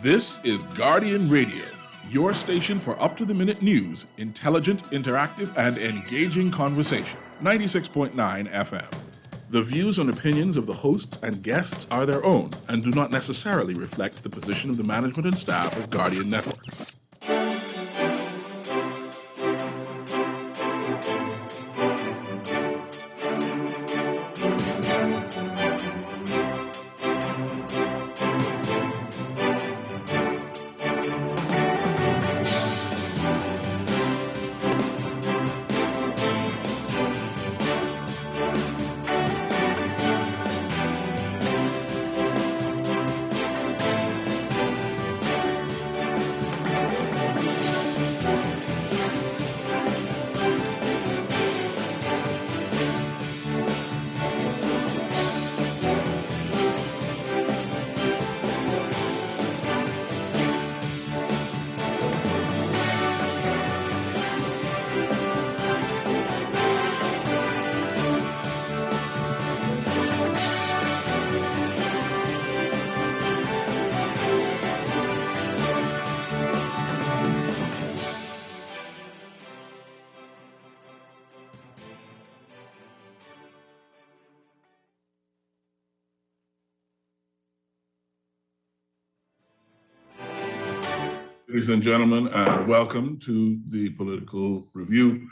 This is Guardian Radio, your station for up-to-the-minute news, intelligent, interactive, and engaging conversation. 96.9 FM. The views and opinions of the hosts and guests are their own and do not necessarily reflect the position of the management and staff of Guardian Network. Ladies and gentlemen, welcome to the Political Review.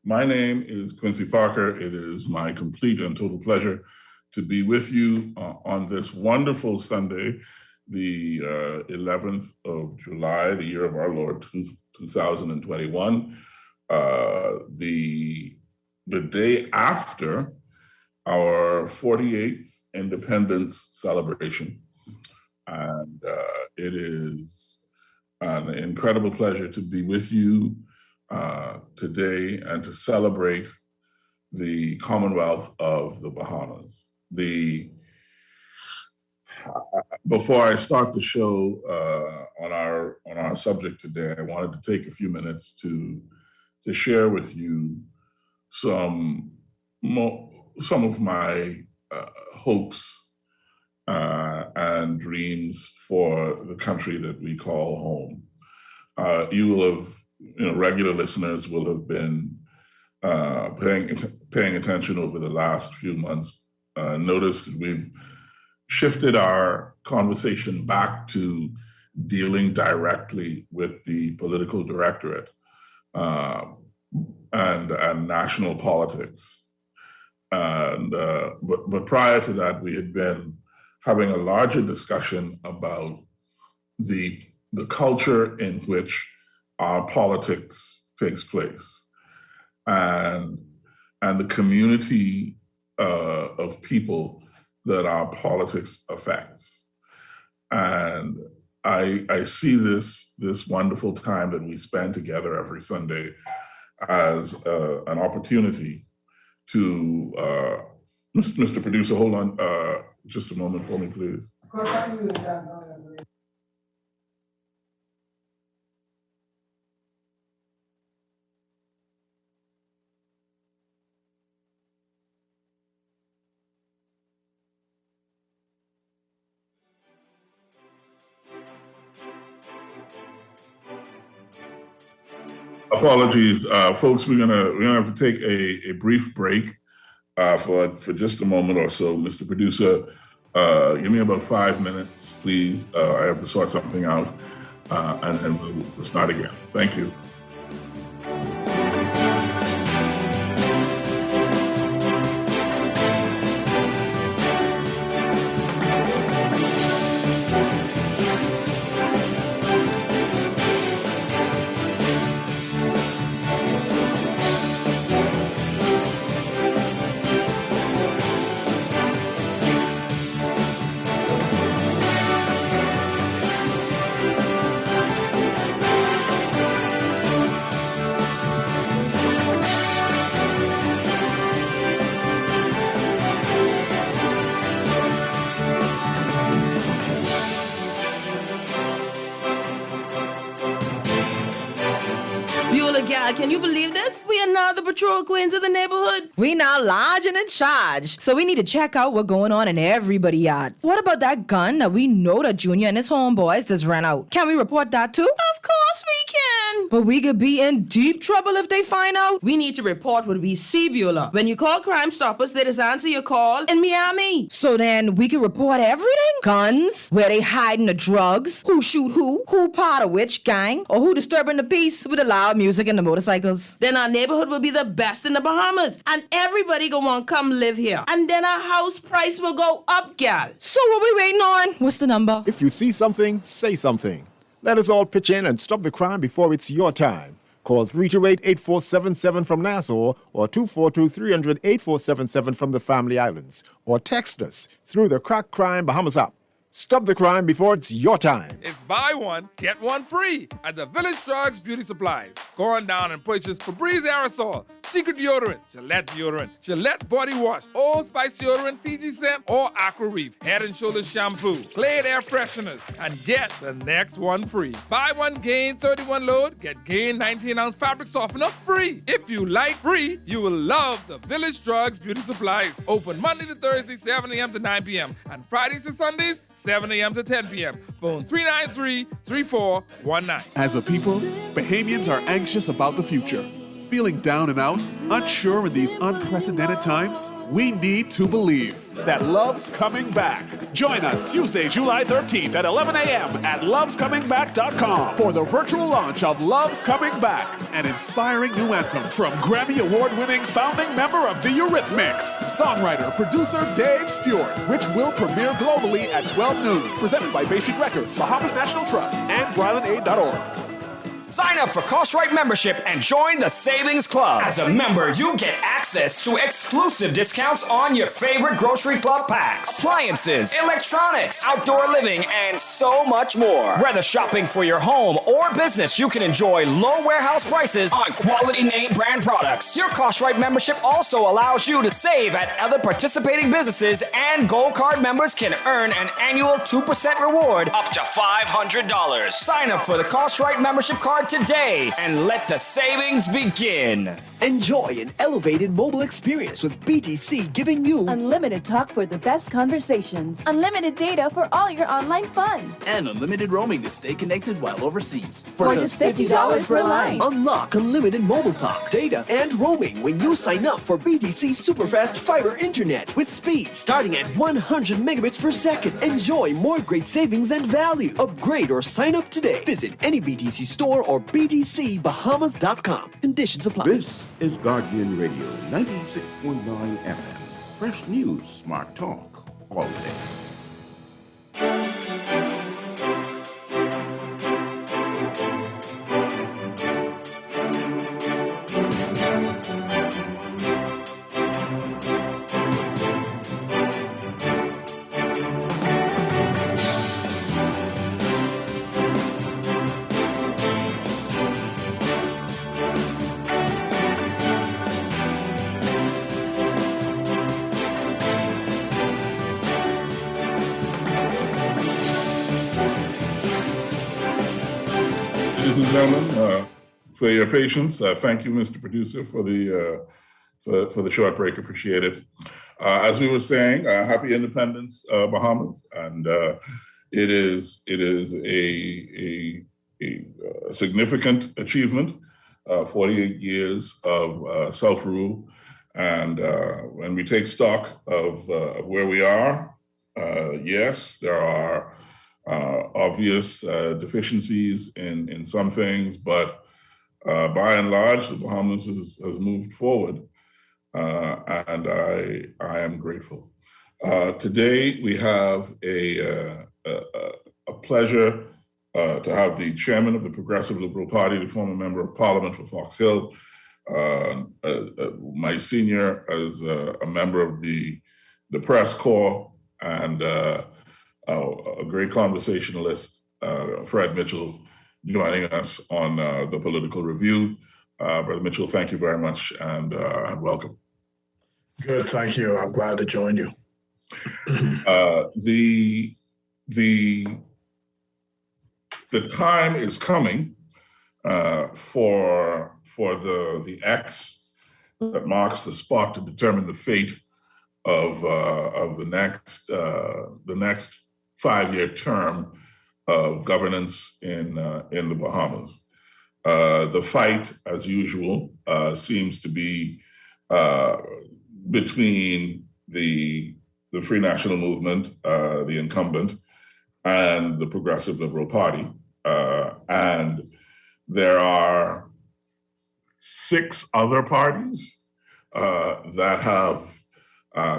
My name is Quincy Parker. It is my complete and total pleasure to be with you on this wonderful Sunday, the 11th of July, the year of our Lord, 2021, the day after our 48th independence celebration. And it is an incredible pleasure to be with you today and to celebrate the Commonwealth of the Bahamas. Before I start the show on our subject today, I wanted to take a few minutes to share with you some of my hopes and dreams for the country that we call home. You will have, regular listeners will have been paying attention over the last few months. Notice that we've shifted our conversation back to dealing directly with the political directorate and national politics. But prior to that, we had been having a larger discussion about the culture in which our politics takes place and the community of people that our politics affects. And I see this wonderful time that we spend together every Sunday as an opportunity to, Mr. Producer, hold on just a moment for me, please. Apologies, folks. We're gonna have to take a brief break for just a moment or so. Mr. Producer, give me about 5 minutes, please. I have to sort something out, and we'll start again. Thank you. Can you believe this? We another patrol queen to the neighborhood. We now large and in charge, so we need to check out what's going on in everybody's yard. What about that gun that we know that Junior and his homeboys just ran out? Can we report that too? Of course we can. But we could be in deep trouble if they find out. We need to report what we see, Beulah. When you call Crime Stoppers, they just answer your call in Miami. So then we can report everything? Guns, where they hiding the drugs, who shoot who part of which gang, or who disturbing the peace with the loud music and the motorcycles. Then our neighborhood will be the best in the Bahamas, and everybody gonna want to come live here. And then our house price will go up, gal. So what we waiting on? What's the number? If you see something, say something. Let us all pitch in and stop the crime before it's your time. Call 328-8477 from Nassau or 242-300-8477 from the Family Islands. Or text us through the Crack Crime Bahamas app. Stop the crime before it's your time. It's buy one, get one free at the Village Drugs Beauty Supplies. Go on down and purchase Febreze Aerosol, Secret Deodorant, Gillette Body Wash, Old Spice Deodorant, Fiji Scent, or Aqua Reef, Head and Shoulders Shampoo, Glade Air Fresheners, and get the next one free. Buy one, gain 31 load, get gain 19-ounce fabric softener free. If you like free, you will love the Village Drugs Beauty Supplies. Open Monday to Thursday, 7 a.m. to 9 p.m. and Fridays to Sundays, 7 a.m. to 10 p.m. Phone 393-3419. As a people, Bahamians are anxious about the future. Feeling down and out, unsure in these unprecedented times? We need to believe that love's coming back. Join us Tuesday, July 13th at 11 a.m. at lovescomingback.com for the virtual launch of Love's Coming Back, an inspiring new anthem from Grammy Award-winning founding member of the Eurythmics, songwriter, producer Dave Stewart, which will premiere globally at 12 noon. Presented by Bay Street Records, Bahamas National Trust, and BrylandAid.org. Sign up for Costrite membership and join the Savings Club. As a member, you get access to exclusive discounts on your favorite grocery club packs, appliances, electronics, outdoor living, and so much more. Whether shopping for your home or business, you can enjoy low warehouse prices on quality name brand products. Your Costrite membership also allows you to save at other participating businesses, and Gold Card members can earn an annual 2% reward up to $500. Sign up for the Costrite membership card today and let the savings begin. Enjoy an elevated mobile experience with BTC, giving you unlimited talk for the best conversations, unlimited data for all your online fun, and unlimited roaming to stay connected while overseas. For just $50 per line. Unlock unlimited mobile talk, data, and roaming when you sign up for BTC Superfast Fiber Internet with speed starting at 100 megabits per second. Enjoy more great savings and value. Upgrade or sign up today. Visit any BTC store or btcbahamas.com. Conditions apply. This is Guardian Radio 96.9 FM. Fresh news, smart talk, all day. Ladies and gentlemen, for your patience, thank you, Mr. Producer, for the short break. Appreciate it. As we were saying, happy Independence, Bahamas, and it is a significant achievement. 48 years of self-rule, and when we take stock of where we are, yes, there are obvious deficiencies in some things, but by and large, the Bahamas has moved forward, and I am grateful. Today, we have a pleasure to have the chairman of the Progressive Liberal Party, the former member of Parliament for Fox Hill, my senior as a member of the press corps, and a great conversationalist, Fred Mitchell, joining us on the Political Review. Brother Mitchell, thank you very much, and welcome. Good, thank you. I'm glad to join you. The time is coming for for the X that marks the spot to determine the fate of the next 5-year term of governance in the Bahamas. The fight, as usual, seems to be between the Free National Movement, the incumbent, and the Progressive Liberal Party. And there are 6 other parties that have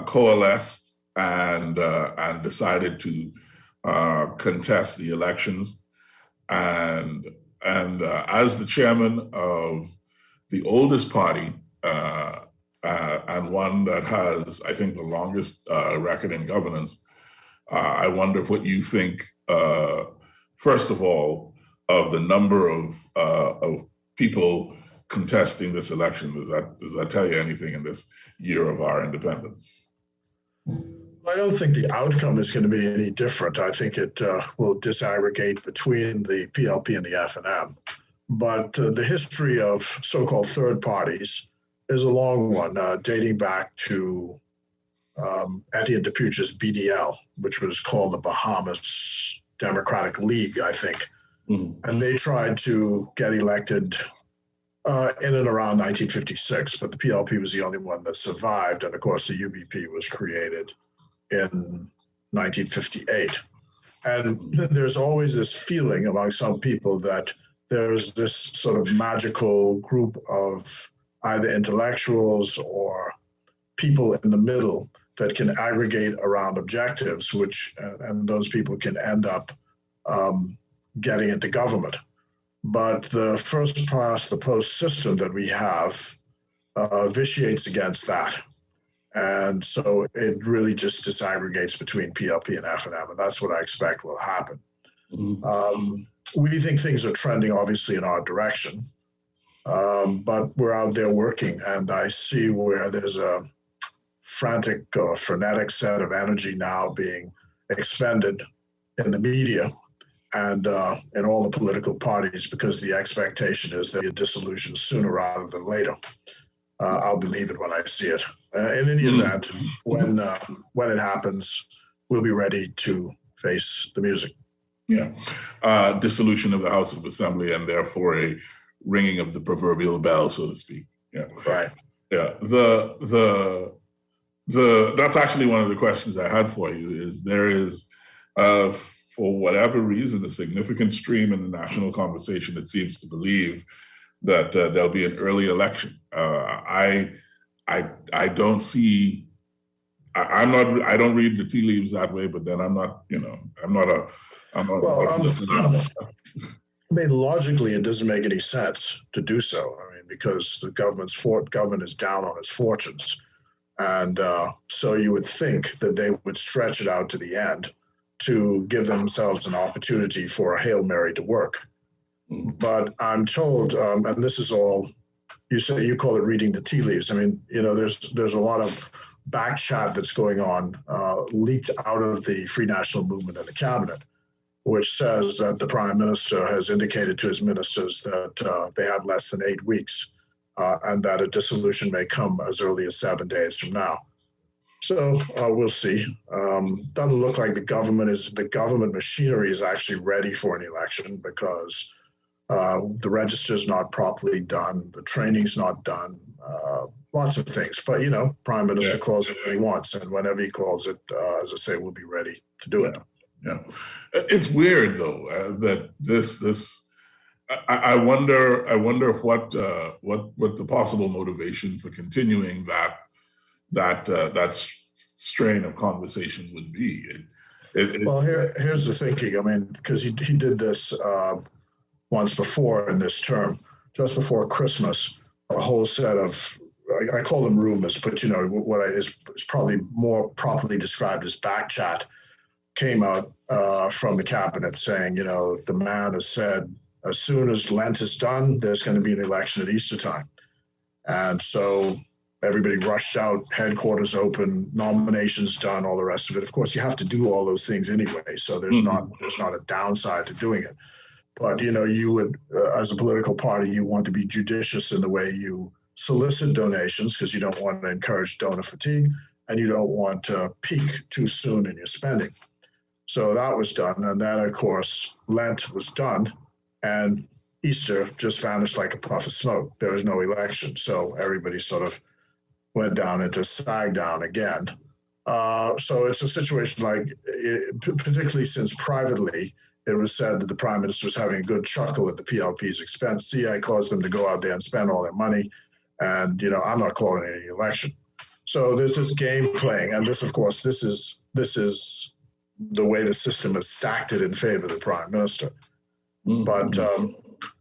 coalesced and decided to contest the elections. And as the chairman of the oldest party, and one that has, I think, the longest record in governance, I wonder what you think, first of all, of the number of people contesting this election. Does that tell you anything in this year of our independence? I don't think the outcome is going to be any different. I think it will disaggregate between the PLP and the FNM. But the history of so-called third parties is a long one, dating back to Etienne Dupuche's BDL, which was called the Bahamas Democratic League, I think. Mm-hmm. And they tried to get elected in and around 1956, but the PLP was the only one that survived. And of course, the UBP was created in 1958. And there's always this feeling among some people that there's this sort of magical group of either intellectuals or people in the middle that can aggregate around objectives, which, and those people can end up getting into government. But the first past the post system that we have vitiates against that. And so it really just disaggregates between PLP and FNM, and that's what I expect will happen. Mm-hmm. We think things are trending, obviously, in our direction, but we're out there working, and I see where there's a frantic or frenetic set of energy now being expended in the media and in all the political parties, because the expectation is that a dissolution sooner rather than later. I'll believe it when I see it. In any event, when it happens, we'll be ready to face the music. Yeah, dissolution of the House of Assembly, and therefore a ringing of the proverbial bell, so to speak. Yeah, right. Yeah, that's actually one of the questions I had for you. Is there is, for whatever reason, a significant stream in the national conversation that seems to believe that there'll be an early election. I don't see. I don't read the tea leaves that way, but then I'm not. I mean, logically, it doesn't make any sense to do so. I mean, because the government is down on its fortunes, and so you would think that they would stretch it out to the end to give themselves an opportunity for a Hail Mary to work. But I'm told, and this is all, you call it reading the tea leaves. I mean, there's a lot of back chat that's going on, leaked out of the Free National Movement and the cabinet, which says that the Prime Minister has indicated to his ministers that they have less than 8 weeks, and that a dissolution may come as early as 7 days from now. So we'll see. Doesn't look like the government machinery is actually ready for an election, because the register's not properly done, the training's not done, lots of things. But, Prime Minister calls it when he wants, and whenever he calls it, as I say, we'll be ready to do it. Yeah, it's weird though that this. I wonder what the possible motivation for continuing that strain of conversation would be. Well, here's the thinking. I mean, because he did this once before in this term, just before Christmas, a whole set of, I call them rumors, but what is probably more properly described as back chat, came out from the cabinet saying, the man has said, as soon as Lent is done, there's going to be an election at Easter time. And so everybody rushed out, headquarters open, nominations done, all the rest of it. Of course, you have to do all those things anyway, so there's not a downside to doing it. But, you would, as a political party, you want to be judicious in the way you solicit donations because you don't want to encourage donor fatigue and you don't want to peak too soon in your spending. So that was done. And then, of course, Lent was done and Easter just vanished like a puff of smoke. There was no election. So everybody sort of went down into sag down again. So it's a situation like, particularly since privately, it was said that the prime minister was having a good chuckle at the PLP's expense. See, I caused them to go out there and spend all their money. And, I'm not calling any election. So there's this game playing. And this, of course, this is the way the system has stacked it in favor of the prime minister. Mm-hmm. But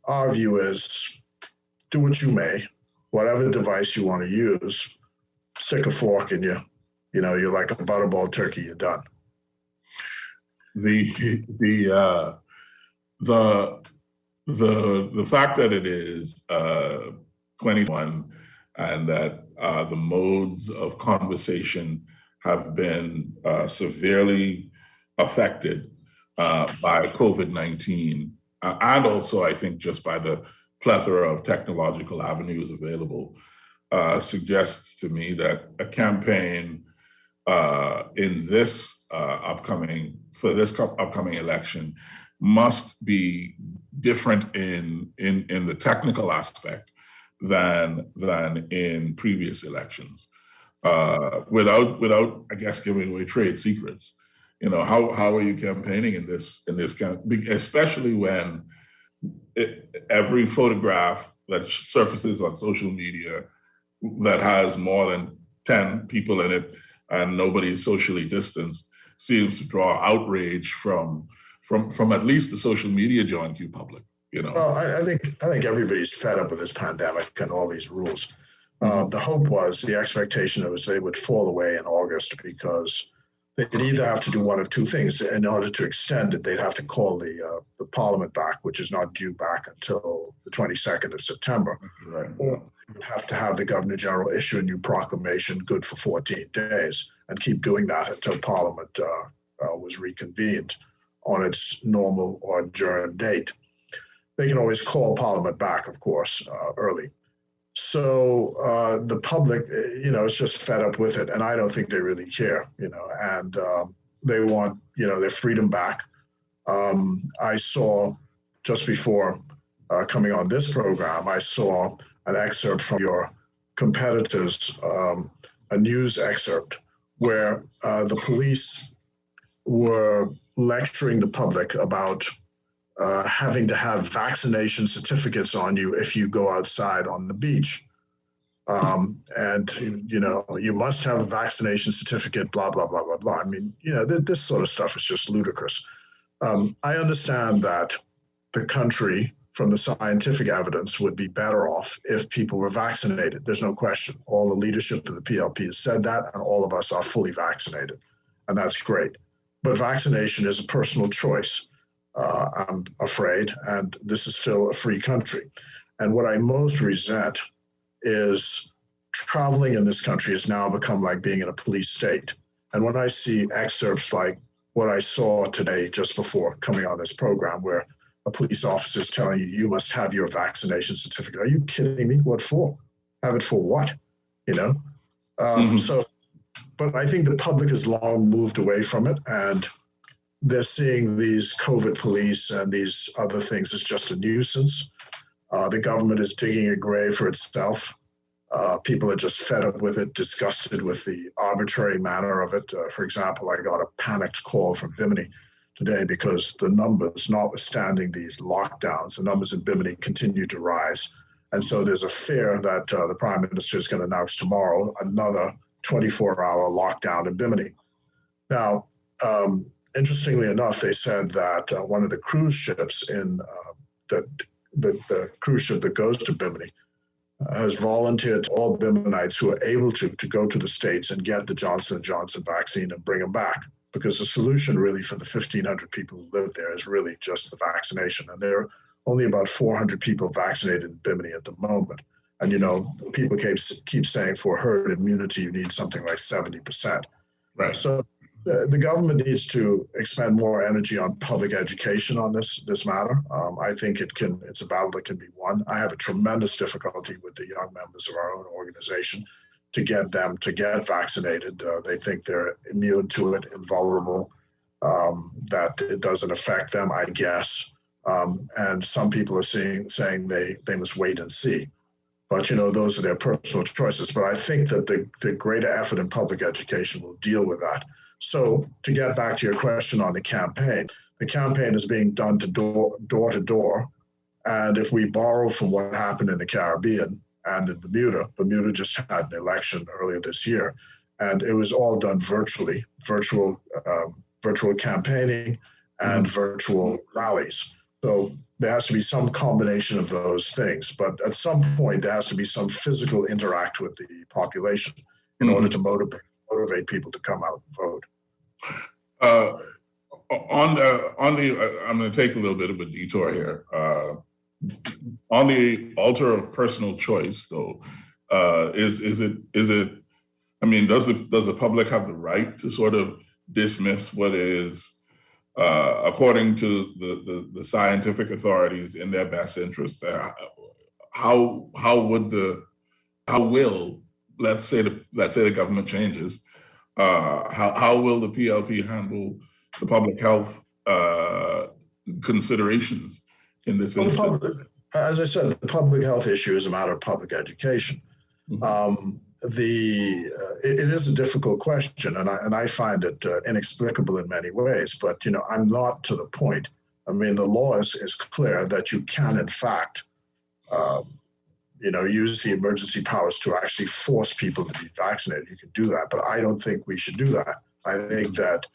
our view is do what you may, whatever device you want to use, stick a fork in you. You're like a butterball turkey, you're done. The fact that it is 21 and that the modes of conversation have been severely affected by COVID-19, and also I think just by the plethora of technological avenues available, suggests to me that a campaign in this upcoming election must be different in the technical aspect than in previous elections, without I guess giving away trade secrets. How are you campaigning in this especially when every photograph that surfaces on social media that has more than 10 people in it and nobody is socially distanced seems to draw outrage from at least the social media John Q public. Well, I think everybody's fed up with this pandemic and all these rules. The hope was, the expectation was they would fall away in August because they'd either have to do one of two things. In order to extend it, they'd have to call the Parliament back, which is not due back until the 22nd of September. Right. Or they would have to have the Governor General issue a new proclamation good for 14 days and keep doing that until Parliament was reconvened on its normal or adjourned date. They can always call Parliament back, of course, early. So the public, is just fed up with it, and I don't think they really care, and they want, their freedom back. I saw just before coming on this program, I saw an excerpt from your competitors, a news excerpt where the police were lecturing the public about having to have vaccination certificates on you if you go outside on the beach. And, you must have a vaccination certificate, blah, blah, blah, blah, blah. I mean, this sort of stuff is just ludicrous. I understand that the country, from the scientific evidence, would be better off if people were vaccinated. There's no question. All the leadership of the PLP has said that, and all of us are fully vaccinated. And that's great. But vaccination is a personal choice. I'm afraid, and this is still a free country. And what I most resent is traveling in this country has now become like being in a police state. And when I see excerpts like what I saw today just before coming on this program, where a police officer is telling you, you must have your vaccination certificate. Are you kidding me? What for? Have it for what? So, but I think the public has long moved away from it, and they're seeing these COVID police and these other things as just a nuisance. The government is digging a grave for itself. People are just fed up with it, disgusted with the arbitrary manner of it. For example, I got a panicked call from Bimini today because the numbers, notwithstanding these lockdowns, the numbers in Bimini continue to rise. And so there's a fear that the Prime Minister is going to announce tomorrow another 24-hour lockdown in Bimini. Now, interestingly enough, they said that one of the cruise ships in the cruise ship that goes to Bimini has volunteered to all Biminites who are able to go to the States and get the Johnson & Johnson vaccine and bring them back. Because the solution really for the 1,500 people who live there is really just the vaccination. And there are only about 400 people vaccinated in Bimini at the moment. And, people keep saying for herd immunity, you need something like 70%. Right. So the government needs to expend more energy on public education on this matter. I think it's a battle that can be won. I have a tremendous difficulty with the young members of our own organization to get them to get vaccinated. They think they're immune to it, invulnerable, that it doesn't affect them, I guess. And some people are saying they must wait and see. But, those are their personal choices. But I think that the greater effort in public education will deal with that. So to get back to your question on the campaign is being done to door to door. And if we borrow from what happened in the Caribbean and in Bermuda just had an election earlier this year, and it was all done virtually, virtual campaigning and virtual rallies. So there has to be some combination of those things. But at some point, there has to be some physical interact with the population in order to motivate people to come out and vote. I'm going to take a little bit of a detour here. On the altar of personal choice, though, is it? I mean, does the public have the right to sort of dismiss what is, according to the scientific authorities, in their best interest? How will, let's say the government changes, how will the PLP handle the public health considerations in this instance? As I said, the public health issue is a matter of public education. It is a difficult question, and I find it inexplicable in many ways. But I'm not to the point. I mean, the law is clear that you can, in fact, use the emergency powers to actually force people to be vaccinated. You can do that, but I don't think we should do that. I think that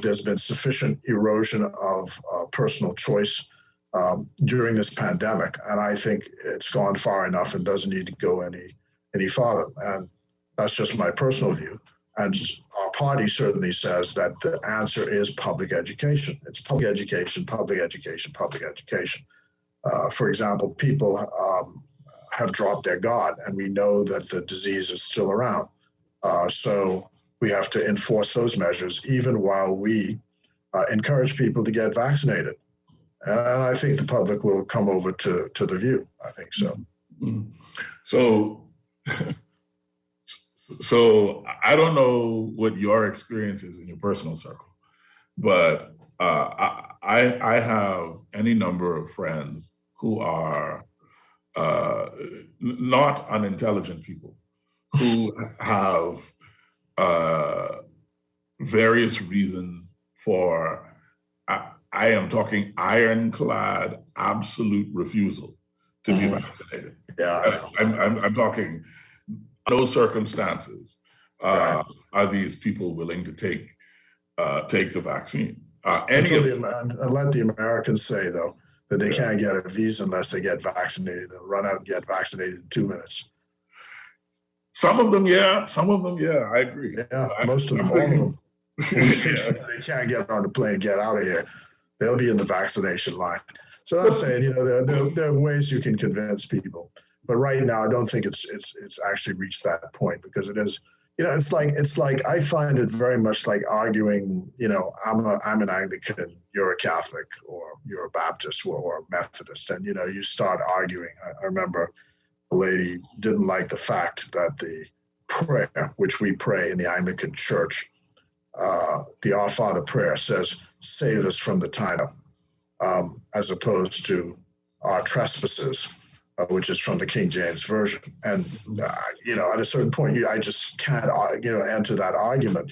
there's been sufficient erosion of personal choice during this pandemic, and I think it's gone far enough and doesn't need to go any farther. And that's just my personal view. And our party certainly says that the answer is public education. It's public education, public education, public education. For example, people have dropped their guard, and we know that the disease is still around. So we have to enforce those measures even while we encourage people to get vaccinated. And I think the public will come over to the view. I think so. So I don't know what your experience is in your personal circle, but I have any number of friends who are not unintelligent people who have various reasons for, I am talking ironclad, absolute refusal to be vaccinated. Yeah, I'm talking, those circumstances, are these people willing to take the vaccine? And let the Americans say, though, that they can't get a visa unless they get vaccinated. They'll run out and get vaccinated in 2 minutes. Some of them, yeah. I agree. Yeah, most of them, all of them. They can't get on the plane and get out of here. They'll be in the vaccination line. So I'm saying, there are ways you can convince people, but right now I don't think it's actually reached that point, because it is, it's like I find it very much like arguing, I'm an Anglican, you're a Catholic, or you're a Baptist or a Methodist, and you start arguing. I remember a lady didn't like the fact that the prayer, which we pray in the Anglican Church, the Our Father prayer says, "Save us from the time," as opposed to our trespasses, which is from the King James Version. And, at a certain point, I just can't, enter that argument,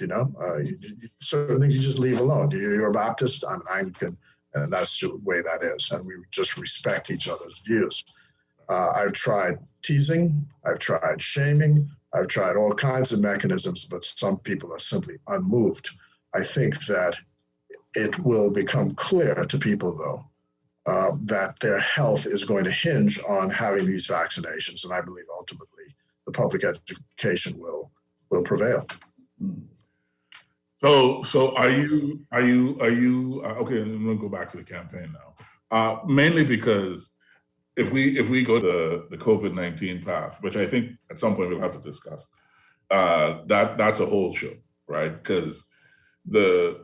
certain things you just leave alone. You're a Baptist, I'm an Anglican, and that's the way that is. And we just respect each other's views. I've tried teasing, I've tried shaming, I've tried all kinds of mechanisms, but some people are simply unmoved. I think that it will become clear to people, though, that their health is going to hinge on having these vaccinations, and I believe ultimately the public education will prevail. So are you okay? I'm going to go back to the campaign now, mainly because if we go to the COVID-19 path, which I think at some point we'll have to discuss, that's a whole show, right? Because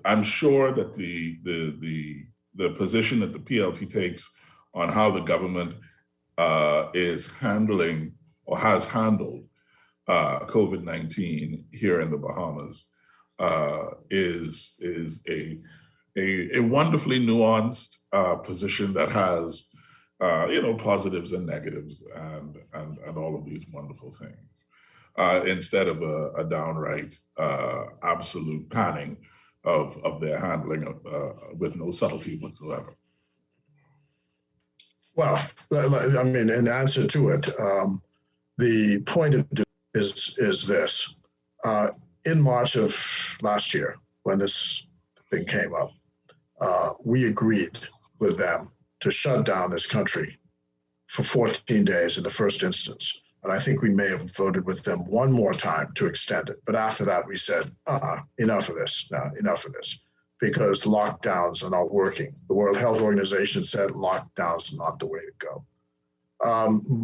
I'm sure that the position that the PLP takes on how the government is handling or has handled COVID-19 here in the Bahamas is a wonderfully nuanced position that has positives and negatives and all of these wonderful things, instead of a downright absolute panning of their handling with no subtlety whatsoever. Well, I mean, in answer to it, the point is this. In March of last year, when this thing came up, we agreed with them to shut down this country for 14 days in the first instance. And I think we may have voted with them one more time to extend it. But after that, we said, enough of this. No, enough of this. Because lockdowns are not working. The World Health Organization said lockdowns are not the way to go.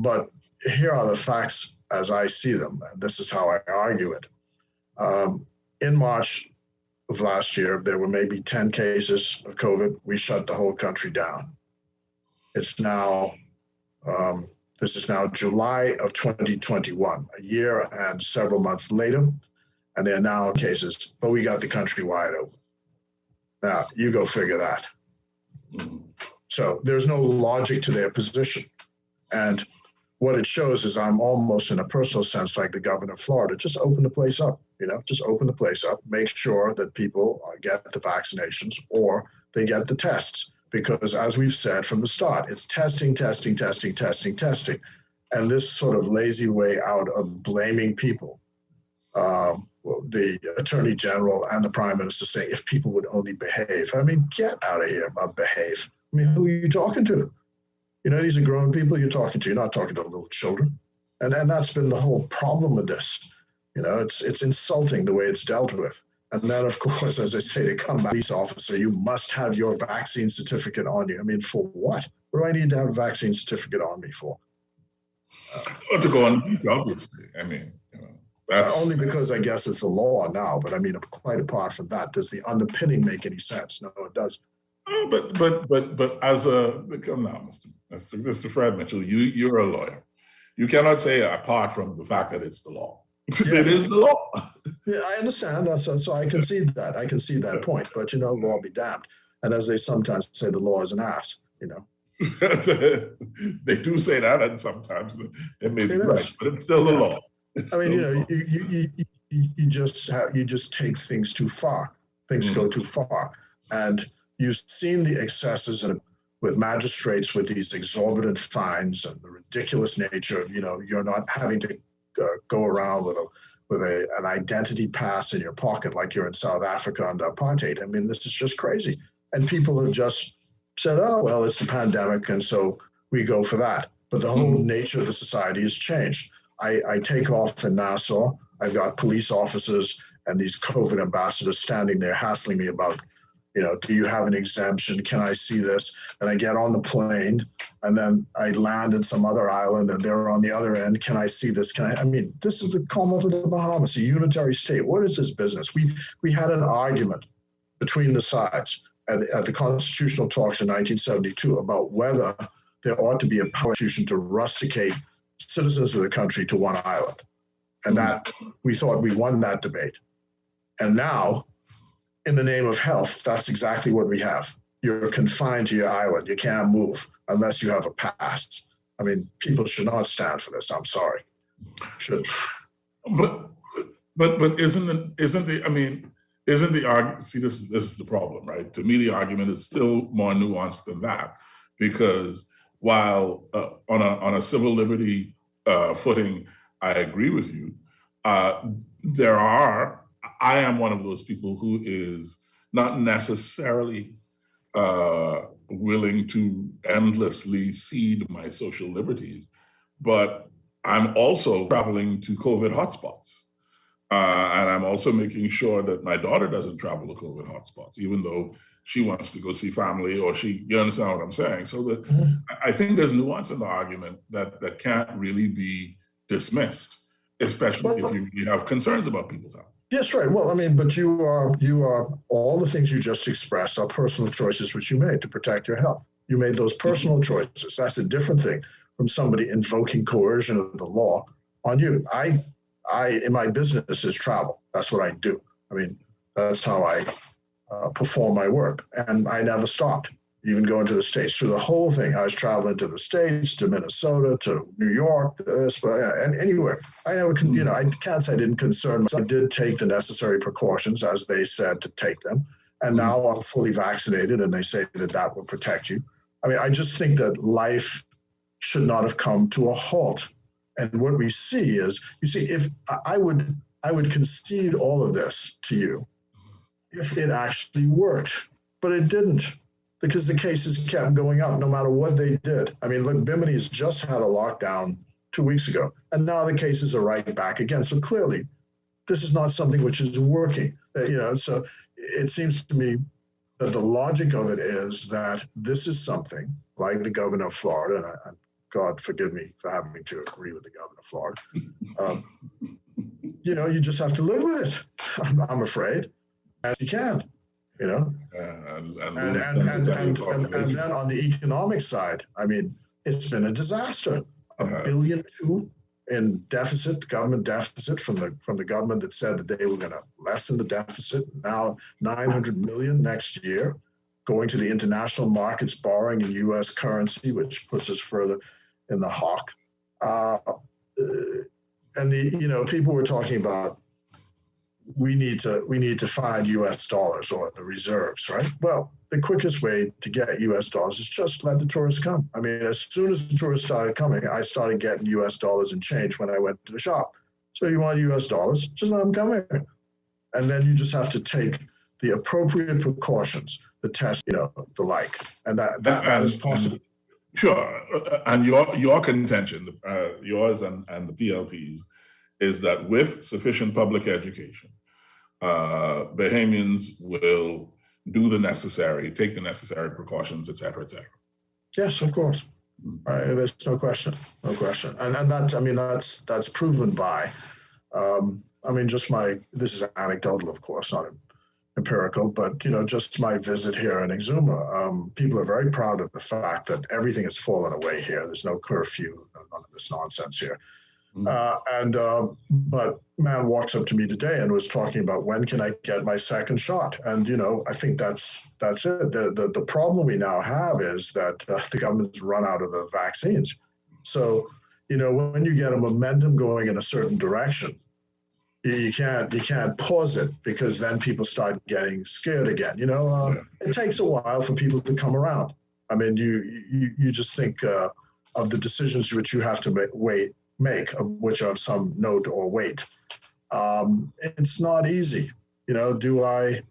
But here are the facts as I see them, and this is how I argue it. In March of last year, there were maybe 10 cases of COVID. We shut the whole country down. It's now, this is now July of 2021, a year and several months later, and there are now cases, but we got the country wide open. Now, you go figure that. So there's no logic to their position. And what it shows is I'm almost in a personal sense like the governor of Florida. Just open the place up, just open the place up, make sure that people get the vaccinations or they get the tests. Because as we've said from the start, it's testing. And this sort of lazy way out of blaming people, the Attorney General and the Prime Minister saying, if people would only behave. I mean, get out of here about behave. I mean, who are you talking to? These are grown people you're talking to. You're not talking to little children. And that's been the whole problem with this. It's insulting the way it's dealt with. And then, of course, as I say, to come back, police officer, you must have your vaccine certificate on you. I mean, for what? What do I need to have a vaccine certificate on me for? Well, to go on the beach, obviously. I mean, only because I guess it's the law now. But I mean, quite apart from that, does the underpinning make any sense? No, it doesn't. But as come now, Mr. Fred Mitchell, you're a lawyer. You cannot say apart from the fact that it's the law. Yeah. It is the law. Yeah, I understand. So I concede that. I concede that point. But law be damned. And as they sometimes say, the law is an ass. They do say that, and sometimes it may be right, but it's still the law. I mean, you just take things too far. Things go too far, and you've seen the excesses with magistrates with these exorbitant fines and the ridiculous nature of you're not having to go around with an identity pass in your pocket like you're in South Africa under apartheid. I mean, this is just crazy, and people have just said, "Oh well, it's the pandemic, and so we go for that." But the whole nature of the society has changed. I take off in Nassau. I've got police officers and these COVID ambassadors standing there hassling me about, do you have an exemption? Can I see this? And I get on the plane and then I land in some other island and they're on the other end. Can I see this? I mean, this is the Commonwealth of the Bahamas, a unitary state. What is this business? We had an argument between the sides at the constitutional talks in 1972 about whether there ought to be a power institution to rusticate citizens of the country to one island. And that we thought we won that debate. And now, in the name of health, that's exactly what we have. You're confined to your island. You can't move unless you have a pass. I mean, people should not stand for this. I'm sorry. Should. But isn't the argument? See, this is the problem, right? To me, the argument is still more nuanced than that, because while on a civil liberty footing, I agree with you. I am one of those people who is not necessarily willing to endlessly cede my social liberties, but I'm also traveling to COVID hotspots. And I'm also making sure that my daughter doesn't travel to COVID hotspots, even though she wants to go see family you understand what I'm saying? So that I think there's nuance in the argument that can't really be dismissed, especially if you have concerns about people's health. Yes, right. Well, I mean, but you are all the things you just expressed are personal choices which you made to protect your health. You made those personal choices. That's a different thing from somebody invoking coercion of the law on you. I in my business is travel. That's what I do. I mean, that's how I perform my work, and I never stopped. Even going to the States through the whole thing. I was traveling to the States, to Minnesota, to New York, and anywhere. I never, I can't say I didn't concern myself. I did take the necessary precautions, as they said, to take them. And now I'm fully vaccinated, and they say that that will protect you. I mean, I just think that life should not have come to a halt. And what we see is, you see, if I would concede all of this to you if it actually worked, but it didn't, because the cases kept going up no matter what they did. I mean, look, Bimini's just had a lockdown 2 weeks ago, and now the cases are right back again. So clearly, this is not something which is working. So it seems to me that the logic of it is that this is something like the governor of Florida, and God forgive me for having to agree with the governor of Florida. You just have to live with it. I'm afraid, and you can. And then on the economic side, I mean, it's been a disaster. $1.2 billion in deficit, government deficit from the government that said that they were going to lessen the deficit. Now $900 million next year, going to the international markets, borrowing in U.S. currency, which puts us further in the hawk. And people were talking about, we need to find U.S. dollars or the reserves, right? Well, the quickest way to get U.S. dollars is just let the tourists come. I mean, as soon as the tourists started coming, I started getting U.S. dollars and change when I went to the shop. So you want U.S. dollars, just let them come here. And then you just have to take the appropriate precautions, the test, the like. And that is possible. Sure. And your contention, yours and the PLP's, is that with sufficient public education, Bahamians will do the necessary, take the necessary precautions, et cetera, et cetera. Yes, of course. There's no question, And that's proven by, this is anecdotal, of course, not empirical, but just my visit here in Exuma. People are very proud of the fact that everything has fallen away here. There's no curfew, none of this nonsense here. But man walks up to me today and was talking about, when can I get my second shot? And I think that's it. The problem we now have is that the government's run out of the vaccines. So when you get a momentum going in a certain direction, you can't pause it, because then people start getting scared again. It takes a while for people to come around. I mean, you just think of the decisions which you have to make, of which are of some note or weight. It's not easy. Do I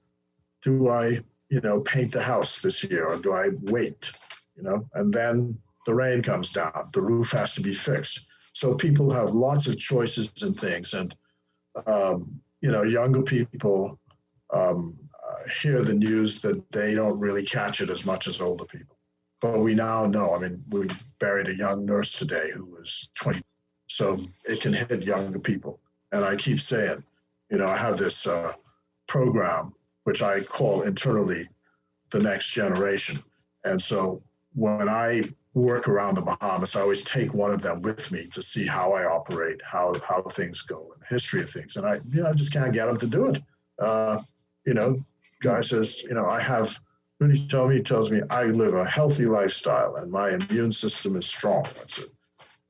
paint the house this year, or do I wait? And then the rain comes down, the roof has to be fixed. So people have lots of choices and things, and younger people hear the news that they don't really catch it as much as older people. But we now know. I mean, we buried a young nurse today who was 20. So it can hit younger people. And I keep saying, I have this program, which I call internally the next generation. And so when I work around the Bahamas, I always take one of them with me to see how I operate, how things go, and the history of things. And I just can't get them to do it. Guy says, he tells me I live a healthy lifestyle and my immune system is strong. I said,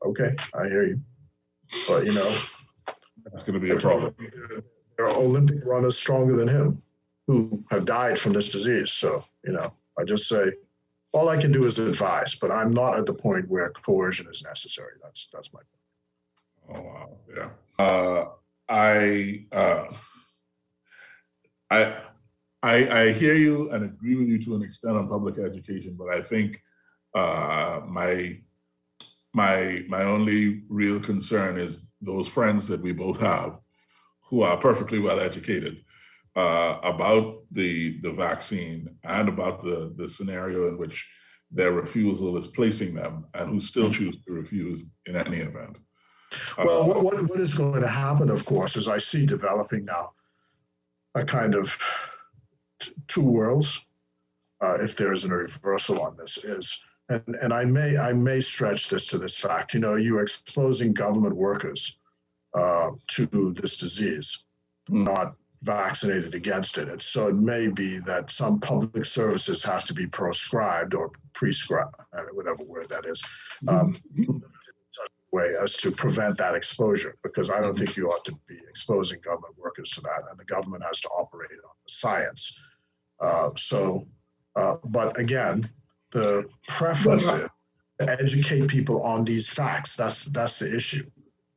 okay, I hear you. But that's going to be a problem. There are Olympic runners stronger than him who have died from this disease. So, I just say, all I can do is advise, but I'm not at the point where coercion is necessary. That's my point. Oh wow, yeah. I hear you and agree with you to an extent on public education, but I think my only real concern is those friends that we both have who are perfectly well educated about the vaccine and about the scenario in which their refusal is placing them, and who still choose to refuse in any event. Well, what is going to happen, of course, as I see developing now, a kind of two worlds, if there isn't a reversal on this, is, and I may stretch this to this fact. You're exposing government workers to this disease, not vaccinated against it. And so it may be that some public services have to be proscribed or prescribed, whatever word that is, way as to prevent that exposure, because I don't think you ought to be exposing government workers to that, and the government has to operate on the science. But again, the preference is to educate people on these facts. That's the issue.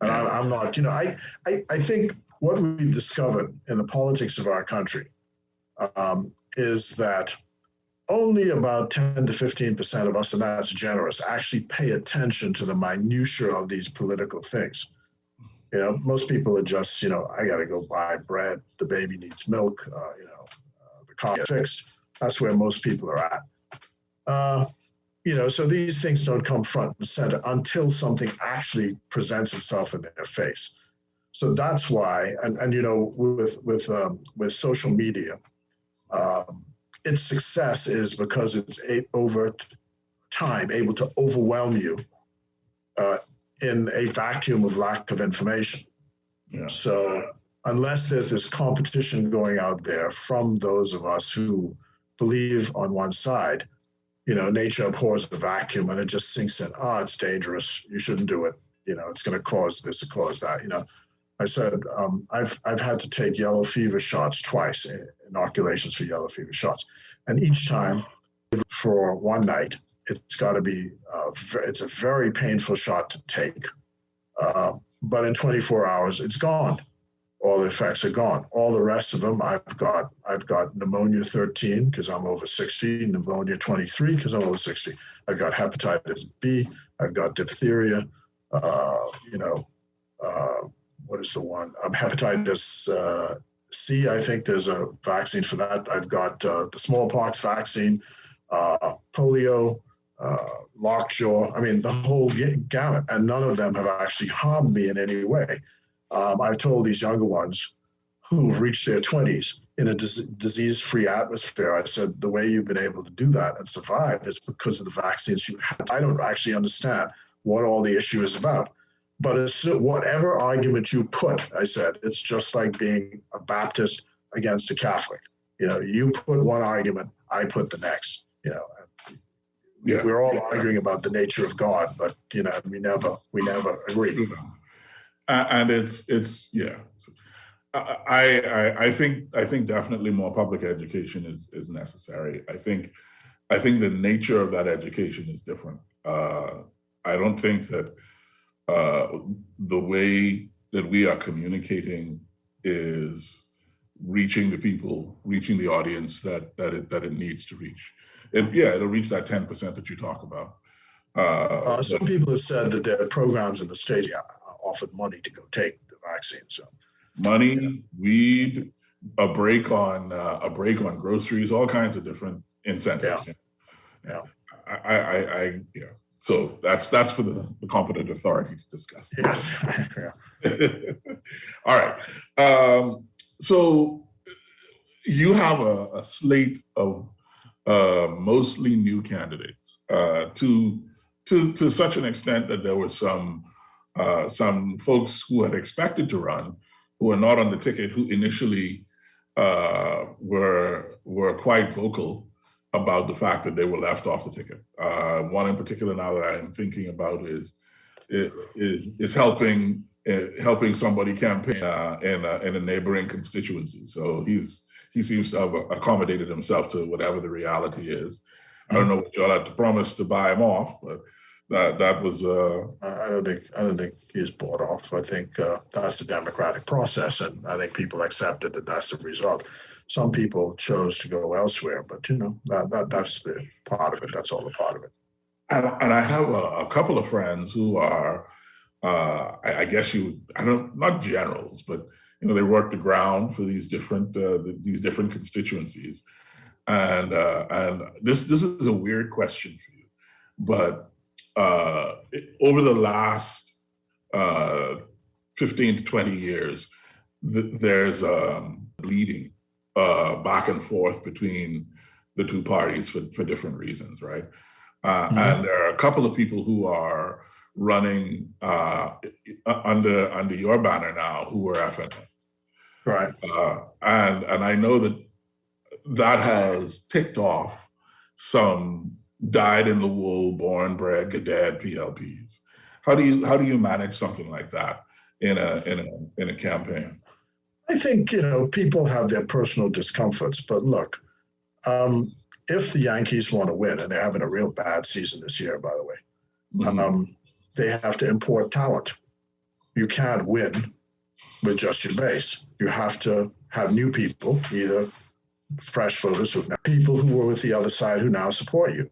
And I'm not, I think what we've discovered in the politics of our country is that only about 10 to 15% of us, and that's generous, actually pay attention to the minutiae of these political things. Most people are just, I got to go buy bread, the baby needs milk, the car gets fixed. That's where most people are at. So these things don't come front and center until something actually presents itself in their face. So that's why, and with social media, its success is because it's over time able to overwhelm you in a vacuum of lack of information. Yeah. So unless there's this competition going out there from those of us who believe on one side, nature abhors the vacuum, and it just sinks in. It's dangerous. You shouldn't do it. It's going to cause this or cause that. I said I've had to take yellow fever shots twice, inoculations for yellow fever shots, and each time for one night, it's got to be. It's a very painful shot to take, but in 24 hours, it's gone. All the effects are gone. All the rest of them, I've got pneumonia 13 because I'm over 60, pneumonia 23 because I'm over 60. I've got hepatitis B. I've got diphtheria. What is the one? Hepatitis C. I think there's a vaccine for that. I've got the smallpox vaccine, polio, lockjaw. I mean, the whole gamut, and none of them have actually harmed me in any way. I've told these younger ones who've reached their 20s in a disease-free atmosphere, I said, the way you've been able to do that and survive is because of the vaccines you had. I don't actually understand what all the issue is about. But whatever argument you put, I said, it's just like being a Baptist against a Catholic. You put one argument, I put the next. We're all arguing about the nature of God, but we never agree. And it's yeah. I think definitely more public education is necessary. I think the nature of that education is different. I don't think that the way that we are communicating is reaching the people, reaching the audience that it needs to reach. It'll reach that 10% that you talk about. Some people have said that there are programs in the state offered money to go take the vaccine. So money, weed, a break on groceries, all kinds of different incentives. Yeah. Yeah. So that's for the competent authority to discuss. Yes. All right. So you have a slate of mostly new candidates to such an extent that there were some folks who had expected to run who are not on the ticket who initially were quite vocal about the fact that they were left off the ticket. One in particular now that I'm thinking about is helping somebody campaign in a neighboring constituency. So he seems to have accommodated himself to whatever the reality is. I don't know what y'all had to promise to buy him off, but that was. I don't think he's bought off. I think that's the democratic process, and I think people accepted that that's the result. Some people chose to go elsewhere, but that's the part of it. That's all the part of it. And I have a couple of friends who are, I guess not generals, but they work the ground for these different constituencies. And this is a weird question for you, but over the last 15 to 20 years, there's bleeding back and forth between the two parties for different reasons, right? And there are a couple of people who are running under your banner now who are FNA. Right. And I know that has ticked off some dyed-in-the-wool, born-bred, Gadad PLPs. How do you manage something like that in a campaign? I think, people have their personal discomforts, but look, if the Yankees want to win, and they're having a real bad season this year, by the way, they have to import talent. You can't win with just your base. You have to have new people, either fresh voters, people who were with the other side who now support you.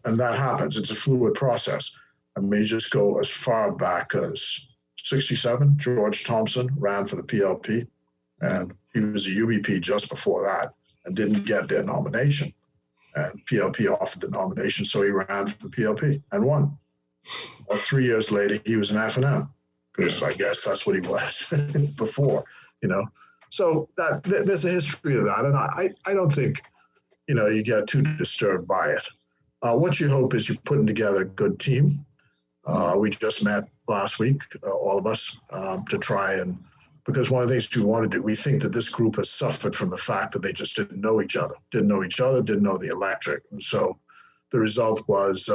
And that happens. It's a fluid process. I mean, just go as far back as 67, George Thompson ran for the PLP, and he was a UBP just before that and didn't get their nomination. And PLP offered the nomination, so he ran for the PLP and won. Well, 3 years later, he was an F&M, because I guess that's what he was before, So there's a history of that, and I don't think, you get too disturbed by it. What you hope is you're putting together a good team. We just met last week, all of us, to try and, because one of the things we want to do, we think that this group has suffered from the fact that they just didn't know each other, didn't know the electric. And so the result was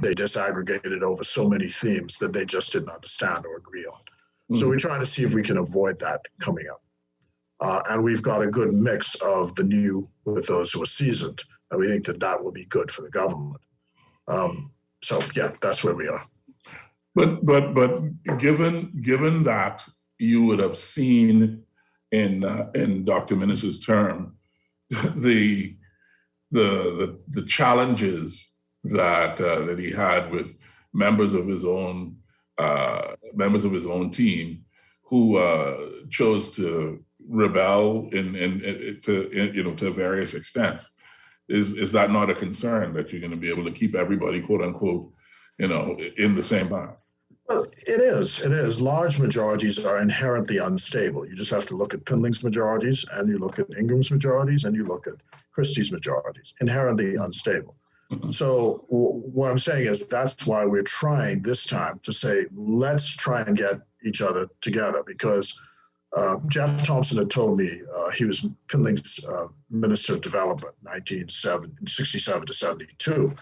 they disaggregated over so many themes that they just didn't understand or agree on. So we're trying to see if we can avoid that coming up. And we've got a good mix of the new with those who are seasoned, and we think that will be good for the government. So yeah, that's where we are. But given that you would have seen in Dr. Minnis's term the challenges that he had with members of his own team who chose to rebel to various extents. Is that not a concern that you're going to be able to keep everybody, quote unquote, in the same line? Well, it is. Large majorities are inherently unstable. You just have to look at Pindling's majorities, and you look at Ingram's majorities, and you look at Christie's majorities. Inherently unstable. So what I'm saying is that's why we're trying this time to say, let's try and get each other together, because Jeff Thompson had told me he was Pindling's Minister of Development, 1967 to 72.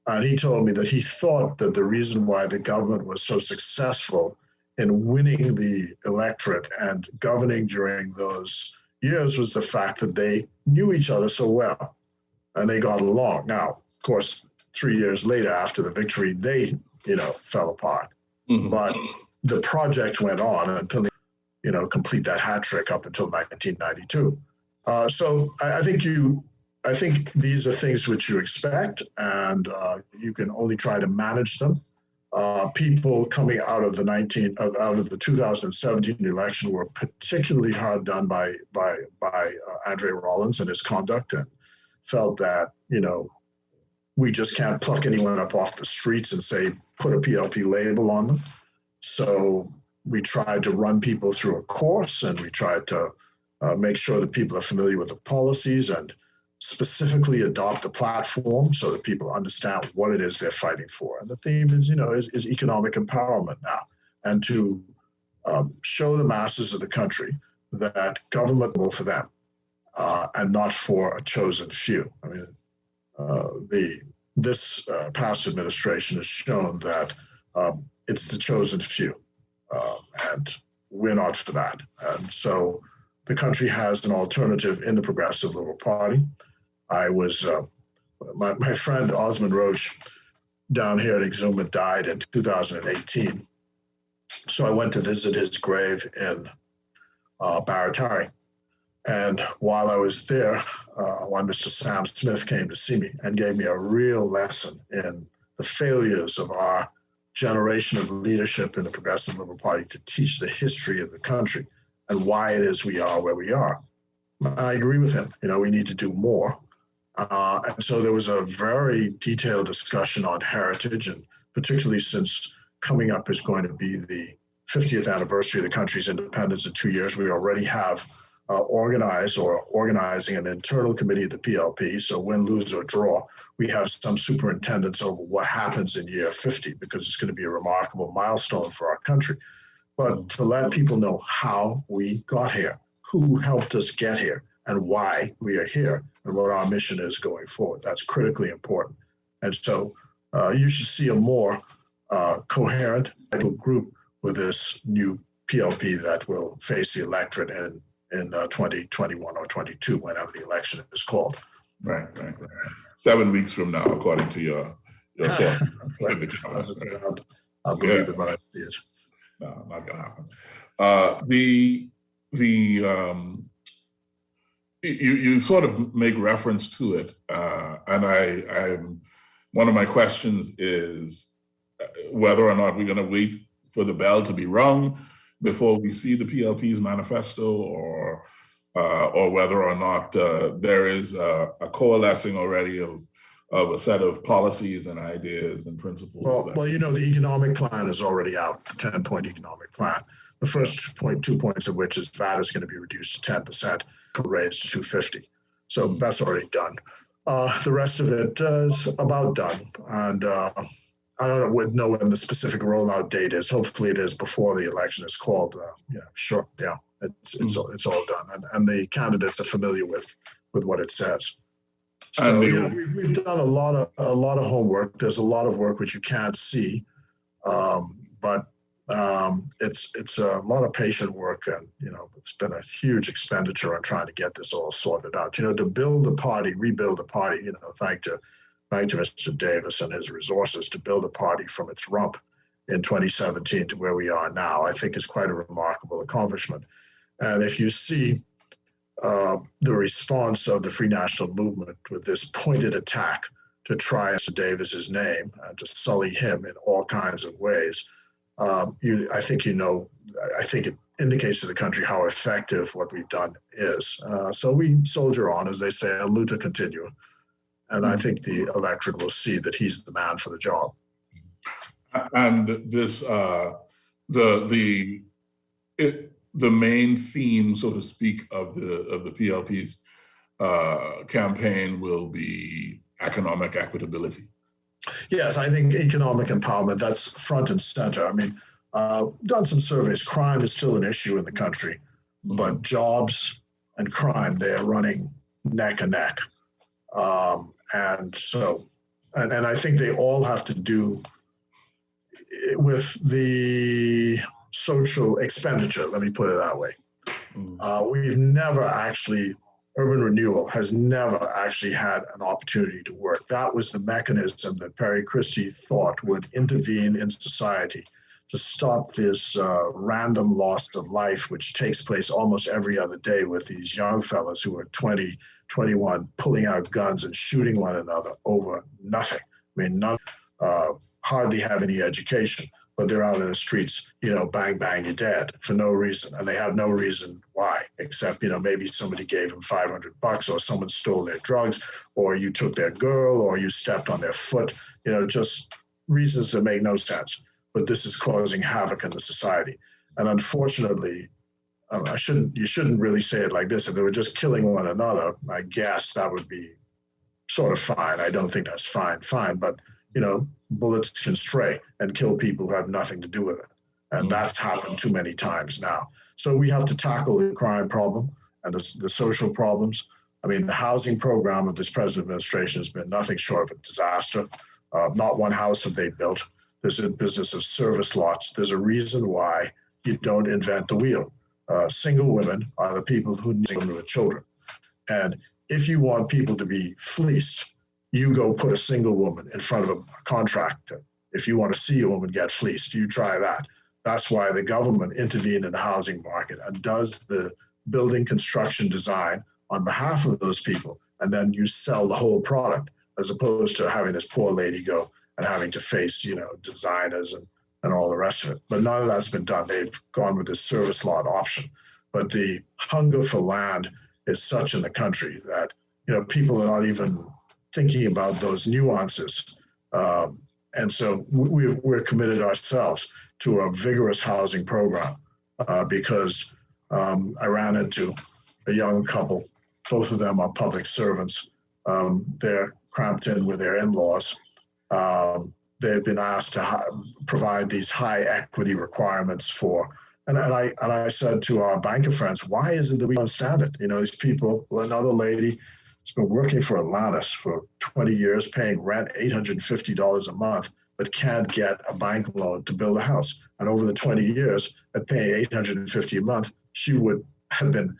And he told me that he thought that the reason why the government was so successful in winning the electorate and governing during those years was the fact that they knew each other so well and they got along. Now, of course, 3 years later after the victory, they, fell apart. But the project went on until they, complete that hat trick up until 1992. So I think these are things which you expect, and you can only try to manage them. People coming out of the 2017 election were particularly hard done by Andre Rollins and his conduct, and felt that we just can't pluck anyone up off the streets and say put a PLP label on them. So we tried to run people through a course, and we tried to make sure that people are familiar with the policies and specifically adopt the platform so that people understand what it is they're fighting for. And the theme is, is economic empowerment now, and to show the masses of the country that government will for them and not for a chosen few. I mean, this past administration has shown that it's the chosen few, and we're not for that. And so the country has an alternative in the Progressive Liberal Party. I was, my friend Osmond Roach down here at Exhumant died in 2018. So I went to visit his grave in Barratari. And while I was there, one Mr. Sam Smith came to see me and gave me a real lesson in the failures of our generation of leadership in the Progressive Liberal Party to teach the history of the country and why it is we are where we are. I agree with him. We need to do more. And so there was a very detailed discussion on heritage, and particularly since coming up is going to be the 50th anniversary of the country's independence in 2 years, we already have organizing an internal committee of the PLP. So win, lose, or draw, we have some superintendents over what happens in year 50, because it's going to be a remarkable milestone for our country. But to let people know how we got here, who helped us get here, and why we are here, and what our mission is going forward. That's critically important. And so you should see a more coherent group with this new PLP that will face the electorate in 2021 or 22, whenever the election is called. Right. 7 weeks from now, according to your thoughts. As I said, I'll believe it when I see it. No, not gonna happen. You sort of make reference to it, and one of my questions is whether or not we're going to wait for the bell to be rung before we see the PLP's manifesto, or whether or not there is a coalescing already of a set of policies and ideas and principles. Well, the economic plan is already out, the 10-point economic plan. The first 2 points of which is VAT is going to be reduced to 10%, raised to $250. So that's already done. The rest of it is about done. And I don't know when the specific rollout date is. Hopefully it is before the election is called. Sure. Yeah, it's all done. And the candidates are familiar with what it says. So we've done a lot of homework. There's a lot of work which you can't see, but it's a lot of patient work, and it's been a huge expenditure on trying to get this all sorted out. To build a party, rebuild a party. Thanks to Mr. Davis and his resources to build a party from its rump in 2017 to where we are now, I think is quite a remarkable accomplishment. And if you see the response of the Free National Movement with this pointed attack to try Mr. Davis's name and to sully him in all kinds of ways, I think it indicates to the country how effective what we've done is. So we soldier on, as they say, a luta continua. And I think the electorate will see that he's the man for the job. And this, the main theme, so to speak, of the PLP's campaign will be economic equitability. Yes, I think economic empowerment, that's front and center. I mean, done some surveys. Crime is still an issue in the country, but jobs and crime, they're running neck and neck. And I think they all have to do with the social expenditure, let me put it that way. Urban renewal has never actually had an opportunity to work. That was the mechanism that Perry Christie thought would intervene in society to stop this random loss of life, which takes place almost every other day with these young fellas who are 20, 21, pulling out guns and shooting one another over nothing. I mean, hardly have any education, but they're out in the streets, bang, bang, you're dead for no reason. And they have no reason why, except, maybe somebody gave them $500 or someone stole their drugs or you took their girl or you stepped on their foot, just reasons that make no sense. But this is causing havoc in the society. And unfortunately, you shouldn't really say it like this. If they were just killing one another, I guess that would be sort of fine. I don't think that's fine. But, bullets can stray and kill people who have nothing to do with it. And that's happened too many times now. So we have to tackle the crime problem and the social problems. I mean, the housing program of this present administration has been nothing short of a disaster. Not one house have they built. There's a business of service lots. There's a reason why you don't invent the wheel. Single women are the people who need children with children. And if you want people to be fleeced, you go put a single woman in front of a contractor. If you want to see a woman get fleeced, you try that. That's why the government intervened in the housing market and does the building construction design on behalf of those people. And then you sell the whole product as opposed to having this poor lady go and having to face, designers and all the rest of it. But none of that's been done. They've gone with this service lot option. But the hunger for land is such in the country that, people are not even thinking about those nuances. And so we're committed ourselves to a vigorous housing program because I ran into, a young couple. Both of them are public servants. They're cramped in with their in-laws. They've been asked to provide these high equity requirements for. And I said to our banker friends, why is it that we don't stand it? You know, these people, another lady has been working for Atlantis for 20 years, paying rent $850 a month, but can't get a bank loan to build a house. And over the 20 years, at paying $850 a month, she would have been,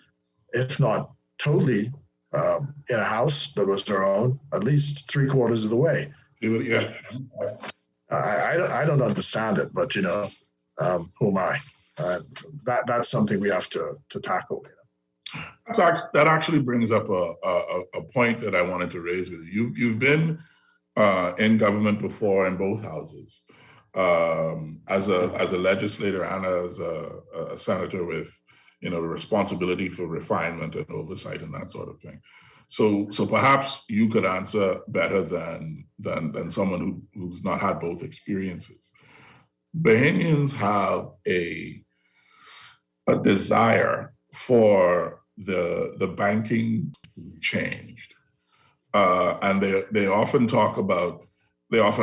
if not totally in a house that was her own, at least 3/4 of the way. Yeah. I don't understand it, but you know, who am I? That's something we have to tackle. You know? That actually brings up a point that I wanted to raise with you. You've been in government before in both houses, as a legislator and as a senator with, you know, the responsibility for refinement and oversight and that sort of thing. So perhaps you could answer better than someone who's not had both experiences. Bahamians have a desire for the banking changed, and they often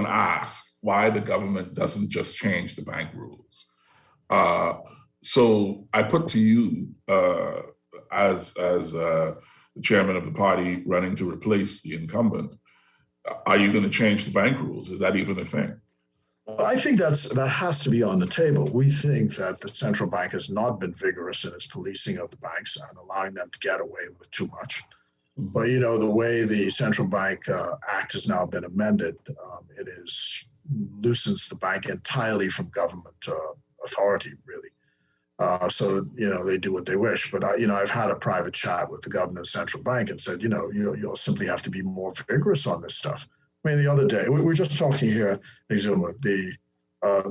ask why the government doesn't just change the bank rules. So I put to you, as the chairman of the party running to replace the incumbent, are you going to change the bank rules? Is that even a thing? Well, I think that has to be on the table. We think that the central bank has not been vigorous in its policing of the banks and allowing them to get away with too much. Mm-hmm. But you know, the way the Central Bank Act has now been amended, it loosens the bank entirely from government authority, really. So, you know, they do what they wish. But, I've had a private chat with the governor of the central bank and said, you'll simply have to be more vigorous on this stuff. I mean, the other day, we were just talking here, Exuma,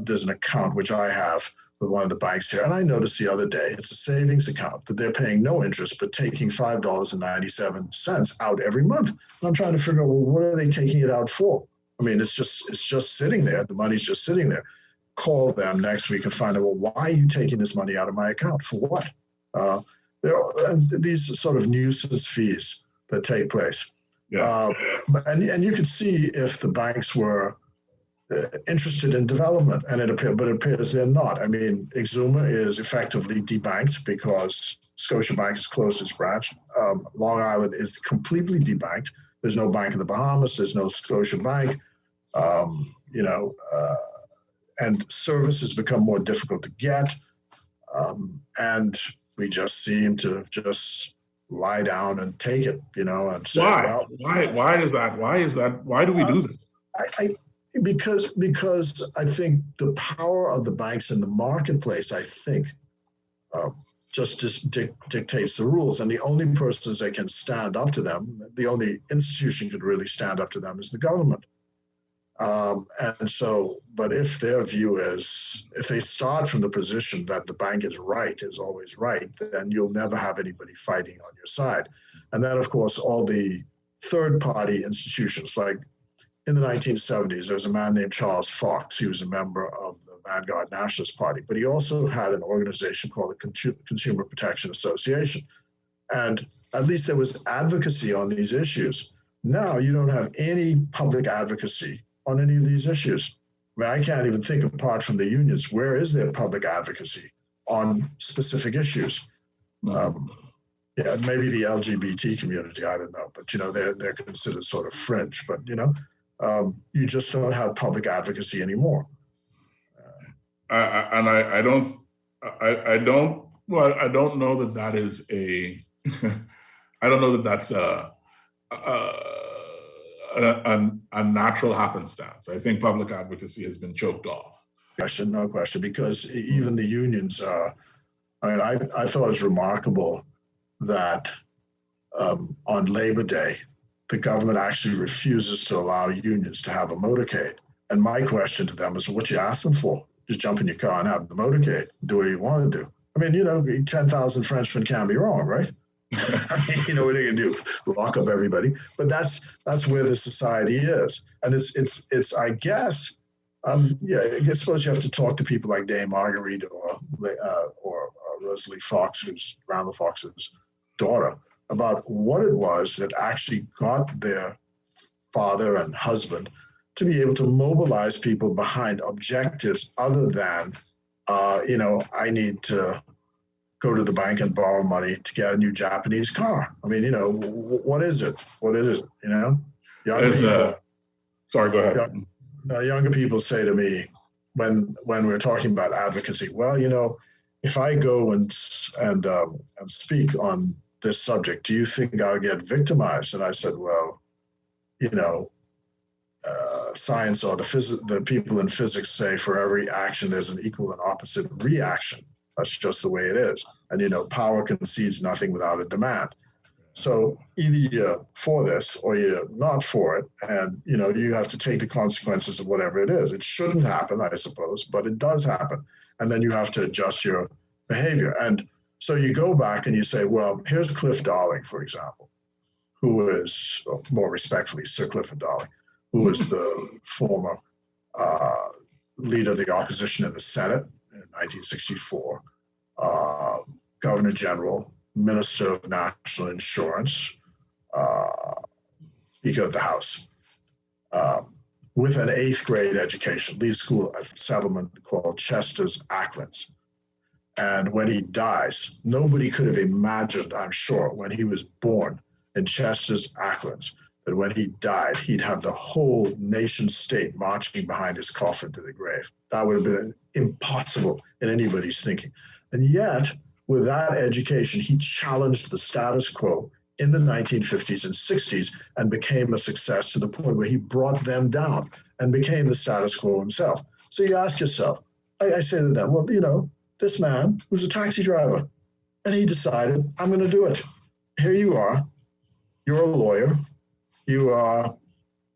there's an account which I have with one of the banks here. And I noticed the other day, it's a savings account that they're paying no interest, but taking $5.97 out every month. And I'm trying to figure out, well, what are they taking it out for? I mean, it's just sitting there. The money's just sitting there. Call them next week and find out, well, why are you taking this money out of my account? For what? There are these sort of nuisance fees that take place. Yeah. And you could see if the banks were interested in development, and it appears they're not. I mean, Exuma is effectively debanked because Scotiabank has closed its branch. Long Island is completely debanked. There's no bank in the Bahamas. There's no Scotiabank. And service has become more difficult to get. And we just seem to just lie down and take it, and say, why is that? Why do we do this? Because I think the power of the banks in the marketplace, just dictates the rules. And the only persons that can stand up to them, the only institution could really stand up to them is the government. But if their view is, if they start from the position that the bank is always right, then you'll never have anybody fighting on your side. And then, of course, all the third-party institutions, like in the 1970s, there was a man named Charles Fox. He was a member of the Vanguard Nationalist Party, but he also had an organization called the Consumer Protection Association. And at least there was advocacy on these issues. Now you don't have any public advocacy on any of these issues. I mean, I can't even think, apart from the unions, where is there public advocacy on specific issues? Maybe the LGBT community, I don't know, but they're considered sort of fringe. But you just don't have public advocacy anymore. I don't know that that is a. I don't know that that's a natural happenstance. I think public advocacy has been choked off. No question, because even the unions, I thought it was remarkable that on Labor Day, the government actually refuses to allow unions to have a motorcade. And my question to them is, what you ask them for? Just jump in your car and have the motorcade. Do what you want to do. I mean, 10,000 Frenchmen can't be wrong, right? I mean, what are they going to do? Lock up everybody? But that's where the society is, and it's I guess, I suppose you have to talk to people like Dame Marguerite or Rosalie Fox, who's Randall Fox's daughter about what it was that actually got their father and husband to be able to mobilize people behind objectives other than, I need to go to the bank and borrow money to get a new Japanese car. I mean, what is it? What is it? Young people. Sorry, go ahead. Younger people say to me when we're talking about advocacy, well, if I go and speak on this subject, do you think I'll get victimized? And I said, well, science or the people in physics say for every action there's an equal and opposite reaction. That's just the way it is. And power concedes nothing without a demand. So either you're for this or you're not for it, and you have to take the consequences of whatever it is. It shouldn't happen, I suppose, but it does happen, and then you have to adjust your behavior. And so you go back and you say, well, here's Cliff Darling, for example, who is, more respectfully, Sir Clifford Darling, who was the former leader of the opposition in the Senate in 1964, Governor General, Minister of National Insurance, Speaker of the House, with an 8th grade education, leaves school at a settlement called Chester's Acklands. And when he dies, nobody could have imagined, I'm sure, when he was born in Chester's Acklands, that when he died, he'd have the whole nation state marching behind his coffin to the grave. That would have been impossible in anybody's thinking. And yet, with that education, he challenged the status quo in the 1950s and 60s and became a success to the point where he brought them down and became the status quo himself. So you ask yourself, I say to them, well, this man was a taxi driver and he decided, I'm going to do it. Here you are. You're a lawyer. You are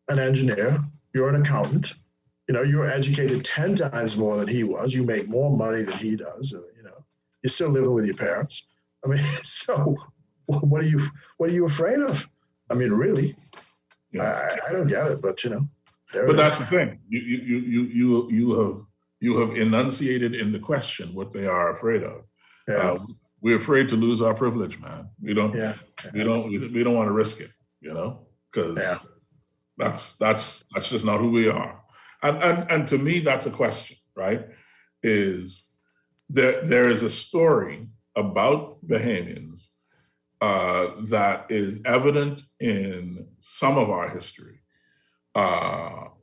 an engineer. You're an accountant. You're educated 10 times more than he was. You make more money than he does. You're still living with your parents. I mean, so what are you afraid of? I mean, really, yeah. I don't get it, but But that's the thing. You have enunciated in the question what they are afraid of. Yeah. We're afraid to lose our privilege, man. We don't want to risk it, because that's just not who we are. And to me, that's a question, right? There is a story about Bahamians that is evident in some of our history.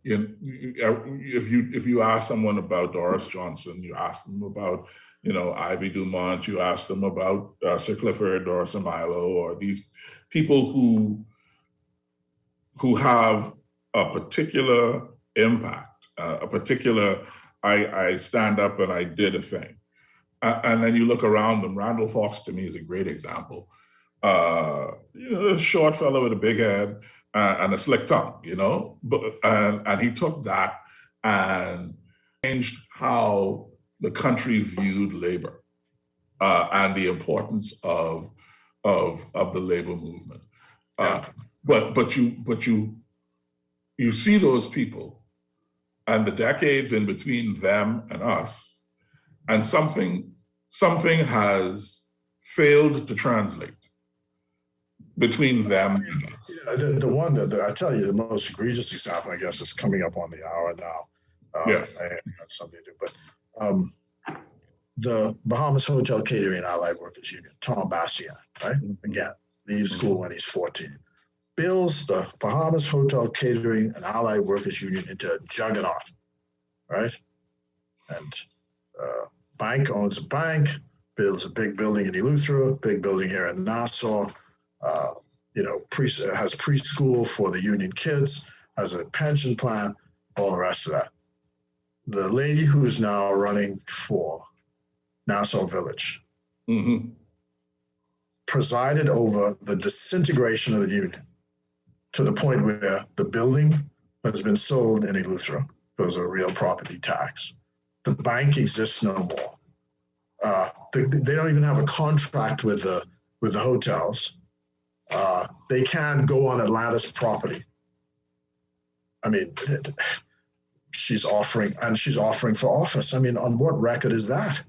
If you ask someone about Doris Johnson, you ask them about Ivy Dumont, you ask them about Sir Clifford or Sir Milo, or these people who have a particular impact, a particular I stand up and I did a thing. And then you look around them. Randall Fox, to me, is a great example. A short fellow with a big head and a slick tongue, and he took that and changed how the country viewed labor and the importance of the labor movement. But you see those people and the decades in between them and us, and something has failed to translate between them and us. The one that I tell you, the most egregious example, I guess, is coming up on the hour now. I got something to do, but the Bahamas Hotel Catering and Allied Workers Union, Tom Bastian, right? Again, leaves school when he's 14. Builds the Bahamas Hotel Catering and Allied Workers Union into a juggernaut, right? And bank owns a bank, builds a big building in Eleuthera, big building here in Nassau, has preschool for the union kids, has a pension plan, all the rest of that. The lady who is now running for Nassau Village presided over the disintegration of the union to the point where the building has been sold in Eleuthera because of a real property tax. The bank exists no more. They don't even have a contract with the hotels. They can't go on Atlantis property. I mean, she's offering for office. I mean, on what record is that?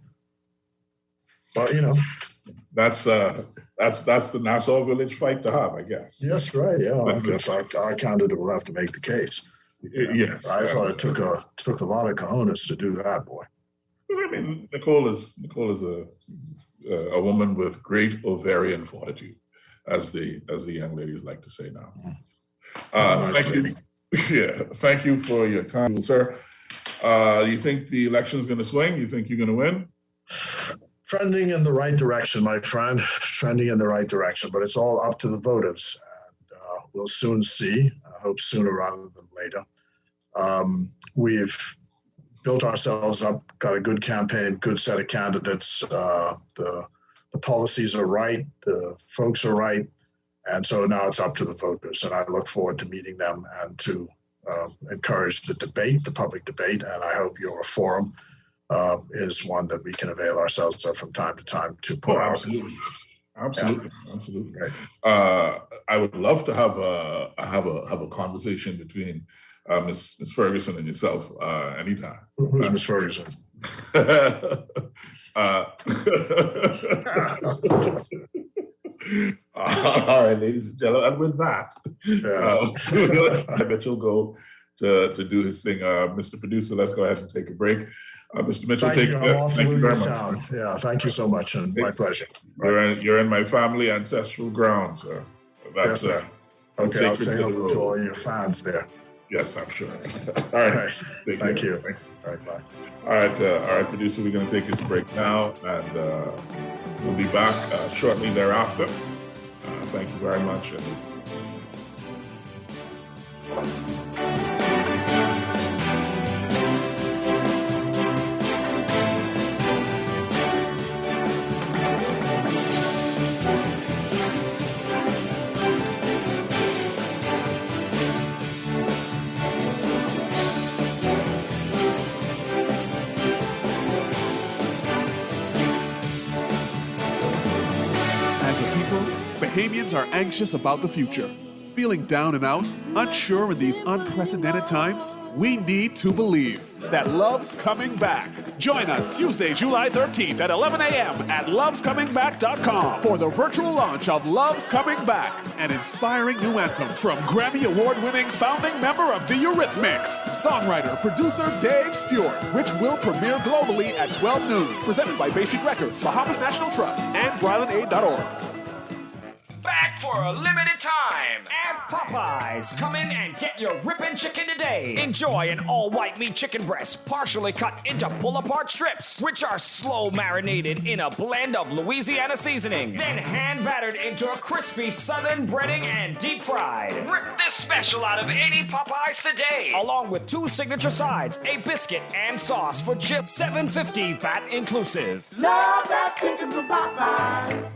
But that's the Nassau Village fight to have, I guess. Yes, right. Yeah, I guess our candidate will have to make the case. Yes, I thought it took a lot of cojones to do that, boy. I mean, Nicole is a woman with great ovarian fortitude, as the young ladies like to say now. Thank you. Yeah, thank you for your time, sir. You think the election is going to swing? You think you're going to win? Trending in the right direction, my friend. Trending in the right direction, but it's all up to the voters. And we'll soon see. I hope sooner rather than later. We've built ourselves up, got a good campaign, good set of candidates. The policies are right, the folks are right, and so now it's up to the voters. And I look forward to meeting them and to encourage the debate, the public debate. And I hope your forum is one that we can avail ourselves of from time to time to put out. Absolutely. Right. I would love to have a conversation between Ms. Ferguson and yourself anytime. Who's Ms. Ferguson? All right, ladies and gentlemen, and with that, I bet you'll go to do his thing. Mr. Producer, let's go ahead and take a break. Mr. Mitchell, thank you very much. Sound. Yeah, thank you so much, and my pleasure. You're in my family ancestral ground, sir. Yes, sir. Okay, I'll say hello to all your fans there. Yes, I'm sure. All right. Thank you. All right, bye. All right, producer, we're going to take this break now, and we'll be back shortly thereafter. Thank you very much. As a people, Bahamians are anxious about the future. Feeling down and out, unsure in these unprecedented times? We need to believe that love's coming back. Join us Tuesday, July 13th at 11 a.m. at lovescomingback.com for the virtual launch of Love's Coming Back, an inspiring new anthem from Grammy Award-winning founding member of the Eurythmics, songwriter, producer Dave Stewart, which will premiere globally at 12 noon. Presented by Bay Street Records, Bahamas National Trust, and BrylandAid.org. Back for a limited time at Popeyes. Come in and get your ripping chicken today. Enjoy an all-white meat chicken breast, partially cut into pull-apart strips, which are slow marinated in a blend of Louisiana seasoning, then hand-battered into a crispy southern breading and deep-fried. Rip this special out of any Popeyes today, along with 2 signature sides, a biscuit, and sauce for just $7.50 VAT inclusive. Love that chicken from Popeyes.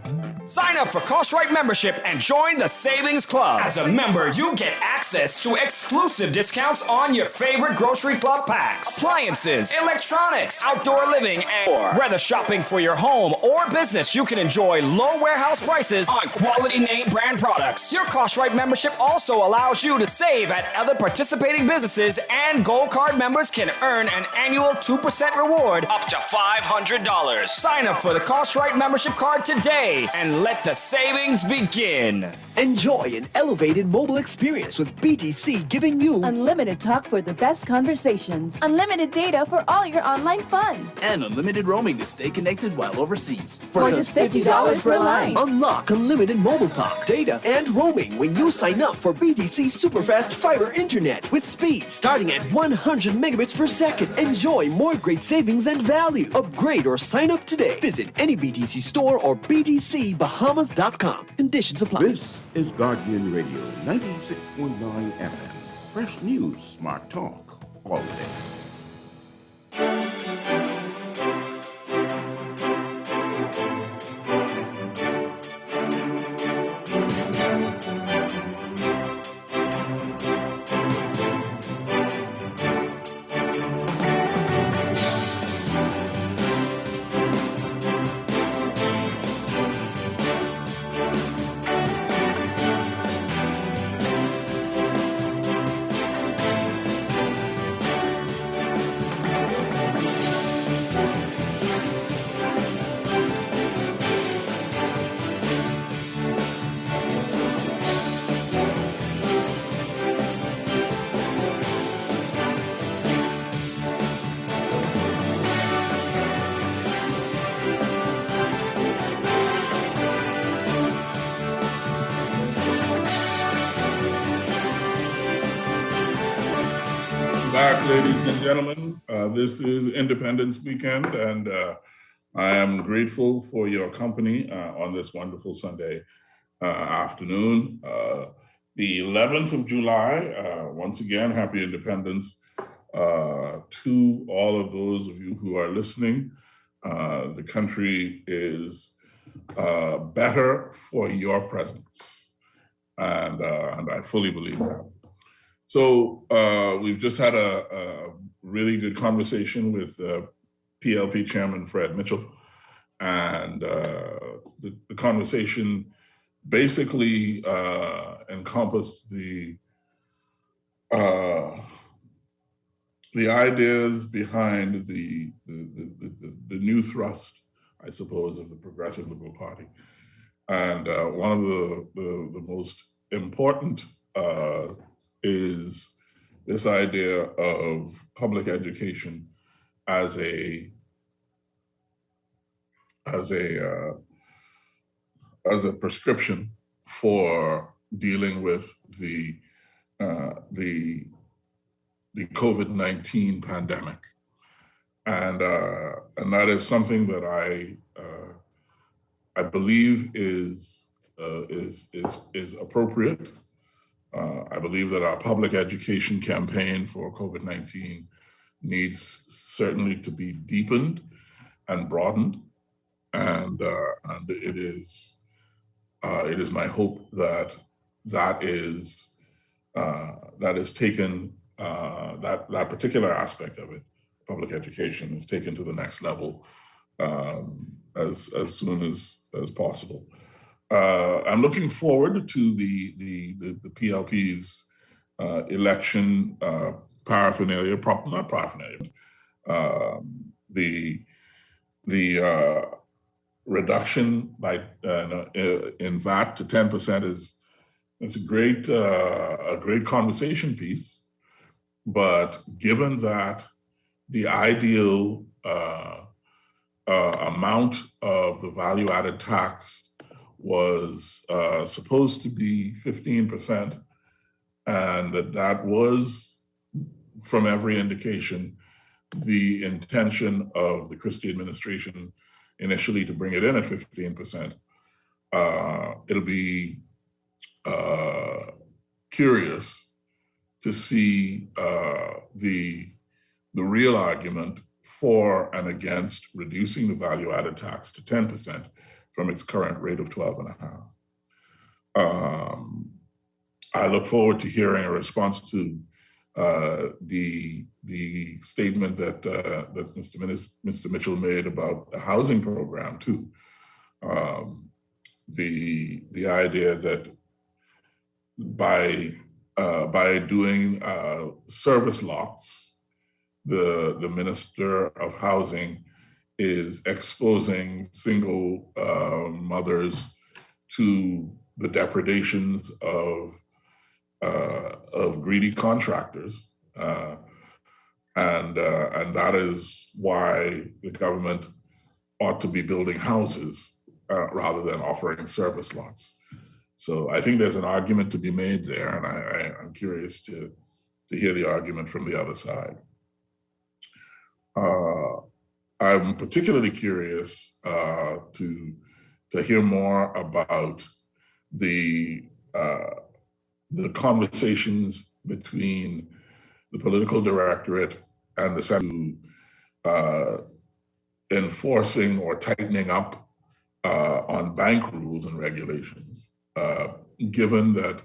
Sign up for Cost-Right membership and join the Savings Club. As a member, you get access to exclusive discounts on your favorite grocery club packs, appliances, electronics, outdoor living, and more. Whether shopping for your home or business, you can enjoy low warehouse prices on quality name brand products. Your Cost-Right membership also allows you to save at other participating businesses, and Gold Card members can earn an annual 2% reward up to $500. Sign up for the Cost-Right membership card today and let the savings begin. Enjoy an elevated mobile experience with BTC, giving you unlimited talk for the best conversations, unlimited data for all your online fun, and unlimited roaming to stay connected while overseas. For just $50 per line. Unlock unlimited mobile talk, data, and roaming when you sign up for BTC Superfast Fiber Internet with speed starting at 100 megabits per second. Enjoy more great savings and value. Upgrade or sign up today. Visit any BTC store or BTCBahamas.com. Conditions apply. This is Guardian Radio 96.9 FM. Fresh news, smart talk, all day. Ladies and gentlemen, this is Independence Weekend, and I am grateful for your company on this wonderful Sunday afternoon. The 11th of July, once again, happy Independence to all of those of you who are listening. The country is better for your presence, and I fully believe that. So we've just had a really good conversation with PLP Chairman Fred Mitchell, and the conversation basically encompassed the ideas behind the new thrust, I suppose, of the Progressive Liberal Party. And one of the most important is this idea of public education as a prescription for dealing with the COVID-19 pandemic, and that is something that I believe is appropriate. I believe that our public education campaign for COVID-19 needs certainly to be deepened and broadened, and it is my hope that that is taken, that particular aspect of it, public education, is taken to the next level as soon as possible. I'm looking forward to the PLP's election paraphernalia, not paraphernalia, the reduction by in VAT to 10% is a great conversation piece. But given that the ideal amount of the value-added tax was supposed to be 15%, and that was, from every indication, the intention of the Christie administration initially to bring it in at 15%. It'll be curious to see the real argument for and against reducing the value-added tax to 10% from its current rate of 12.5. I look forward to hearing a response to the statement that Mr. Mitchell made about the housing program too. The idea that by doing service lots, the Minister of Housing is exposing single mothers to the depredations of greedy contractors, and that is why the government ought to be building houses rather than offering service lots. So I think there's an argument to be made there, and I'm curious to hear the argument from the other side. I'm particularly curious to hear more about the conversations between the political directorate and the Senate enforcing or tightening up on bank rules and regulations, given that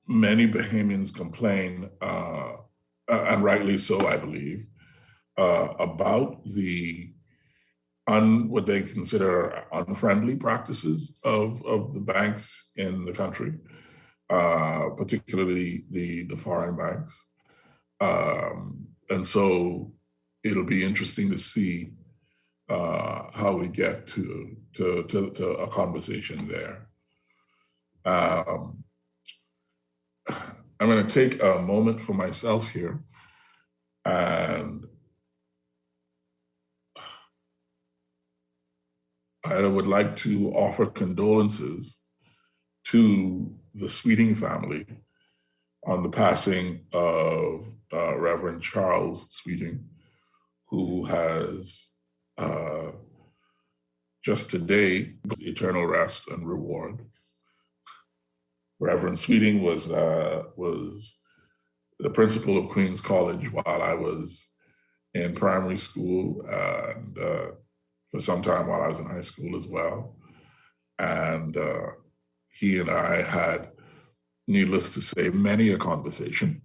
many Bahamians complain, and rightly so, I believe, about what they consider unfriendly practices of the banks in the country, particularly the foreign banks. And so it'll be interesting to see how we get to a conversation there. I'm going to take a moment for myself here, and I would like to offer condolences to the Sweeting family on the passing of Reverend Charles Sweeting, who has just today eternal rest and reward. Reverend Sweeting was the principal of Queens College while I was in primary school, and for some time while I was in high school as well. And he and I had, needless to say, many a conversation.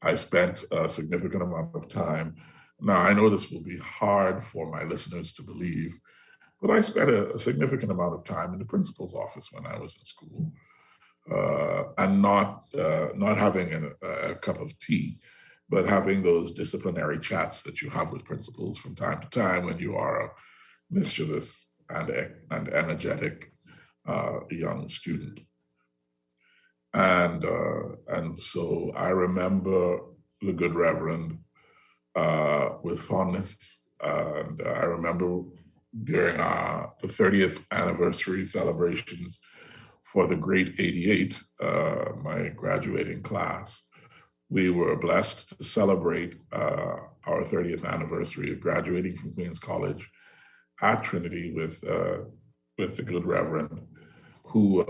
I spent a significant amount of time. Now, I know this will be hard for my listeners to believe, but I spent a significant amount of time in the principal's office when I was in school, and not having a cup of tea, but having those disciplinary chats that you have with principals from time to time when you are a mischievous and energetic young student. And so I remember the good Reverend with fondness. And I remember during the 30th anniversary celebrations for the Great 88, my graduating class, we were blessed to celebrate our 30th anniversary of graduating from Queens College at Trinity with the good Reverend, who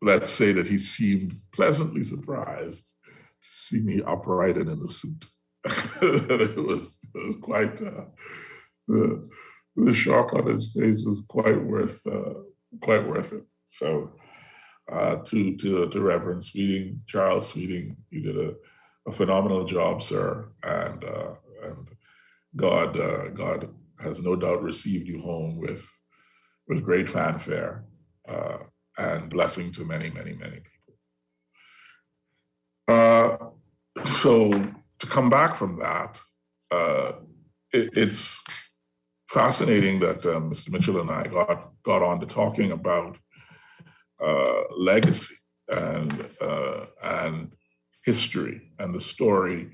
let's say that he seemed pleasantly surprised to see me upright and in a suit. it was quite the shock on his face was quite worth it. So to Reverend Sweeting, Charles Sweeting, you did a phenomenal job, sir, and God has no doubt received you home with great fanfare and blessing to many, many, many people. So to come back from that, it's fascinating that Mr. Mitchell and I got on to talking about legacy and history and the story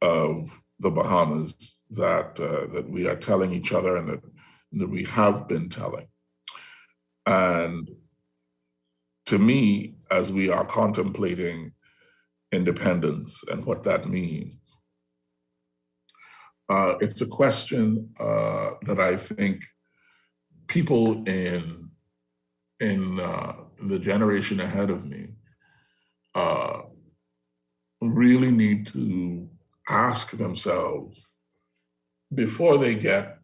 of the Bahamas that we are telling each other and that we have been telling. And to me, as we are contemplating independence and what that means, it's a question that I think people in the generation ahead of me really need to ask themselves before they get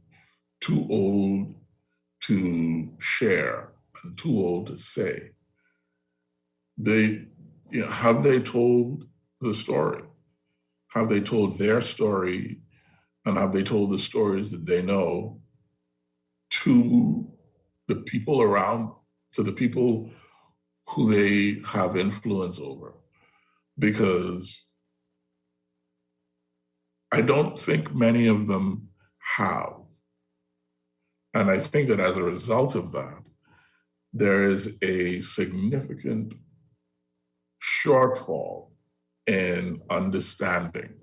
too old to share and too old to say. Have they told the story? Have they told their story, and have they told the stories that they know to the people around, to the people who they have influence over? Because I don't think many of them have. And I think that as a result of that, there is a significant shortfall in understanding.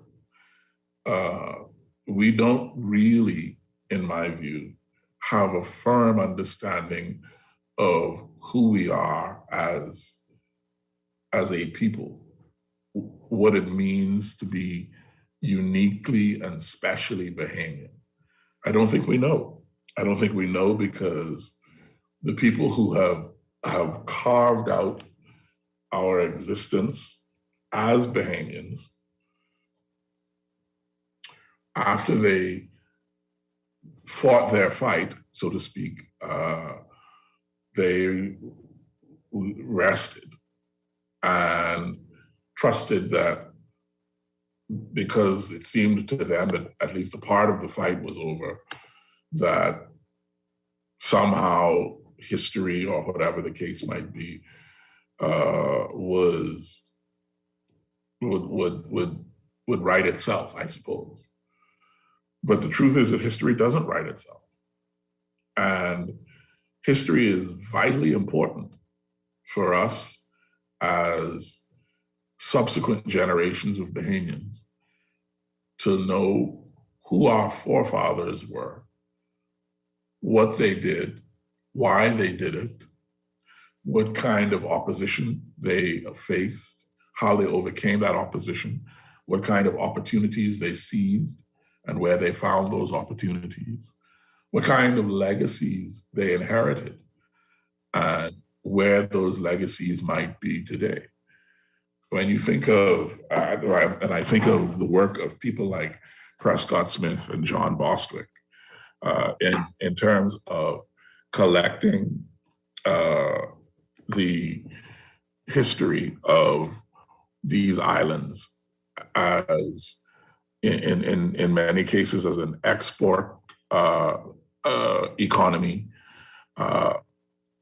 We don't really, in my view, have a firm understanding of who we are as a people, what it means to be uniquely and specially Bahamian. I don't think we know. I don't think we know because the people who have carved out our existence as Bahamians, after they fought their fight, so to speak, they rested and trusted that because it seemed to them that at least a part of the fight was over, that somehow history or whatever the case might be would right itself, I suppose. But the truth is that history doesn't right itself. And history is vitally important for us as subsequent generations of Bahamians to know who our forefathers were, what they did, why they did it, what kind of opposition they faced, how they overcame that opposition, what kind of opportunities they seized, and where they found those opportunities, what kind of legacies they inherited, and where those legacies might be today. When you think of, and I think of the work of people like Prescott Smith and John Bostwick, in terms of collecting the history of these islands as, in many cases, as an export economy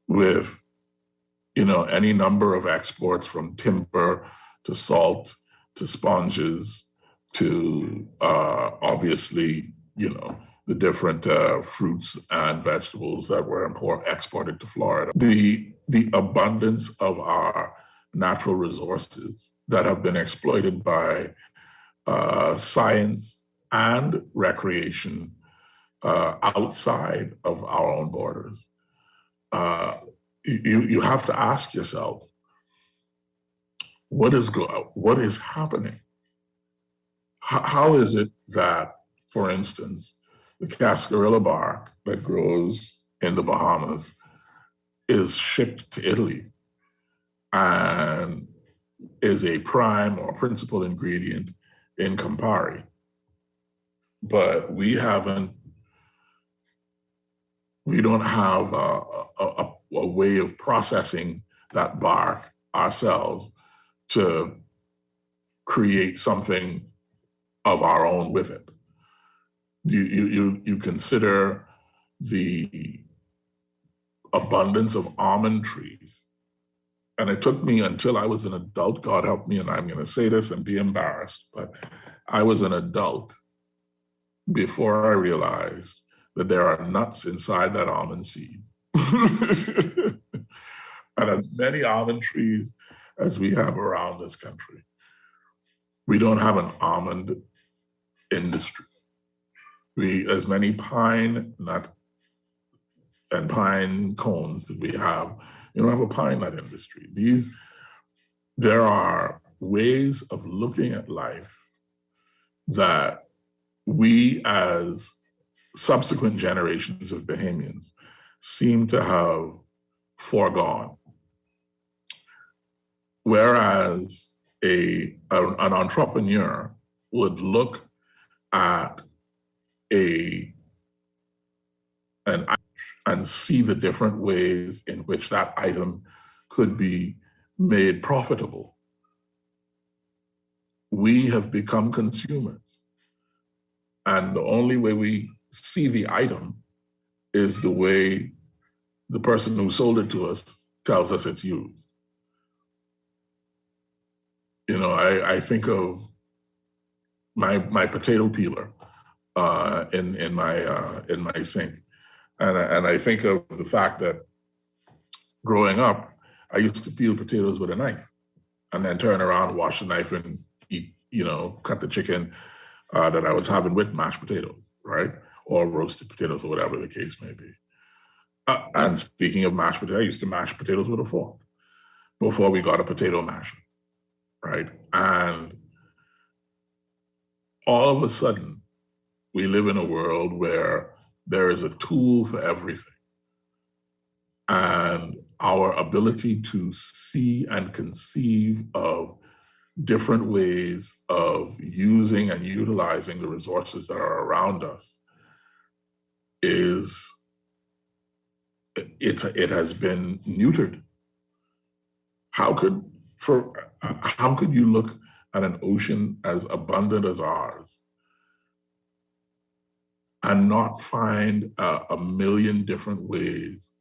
with any number of exports, from timber to salt to sponges to obviously the different fruits and vegetables that were exported to Florida. The abundance of our natural resources that have been exploited by science and recreation outside of our own borders. You have to ask yourself, what is happening? How is it that, for instance, the cascarilla bark that grows in the Bahamas is shipped to Italy and is a prime or principal ingredient in Campari, but we don't have a way of processing that bark ourselves to create something of our own with it. You consider the abundance of almond trees. And it took me until I was an adult, God help me, and I'm going to say this and be embarrassed, but I was an adult before I realized that there are nuts inside that almond seed. And as many almond trees as we have around this country, we don't have an almond industry. As many pine nut and pine cones that we have, you don't have a pine nut industry. There are ways of looking at life that we, as subsequent generations of Bahamians, seem to have foregone. Whereas an entrepreneur would look at and see the different ways in which that item could be made profitable. We have become consumers. And the only way we see the item is the way the person who sold it to us tells us it's used. I think of my potato peeler in my sink. And I think of the fact that growing up, I used to peel potatoes with a knife and then turn around, wash the knife, and eat, cut the chicken that I was having with mashed potatoes, right? Or roasted potatoes, or whatever the case may be. And speaking of mashed potatoes, I used to mash potatoes with a fork before we got a potato masher, right? And all of a sudden, we live in a world where there is a tool for everything. And our ability to see and conceive of different ways of using and utilizing the resources that are around us it has been neutered. How could you look at an ocean as abundant as ours and not find a million different ways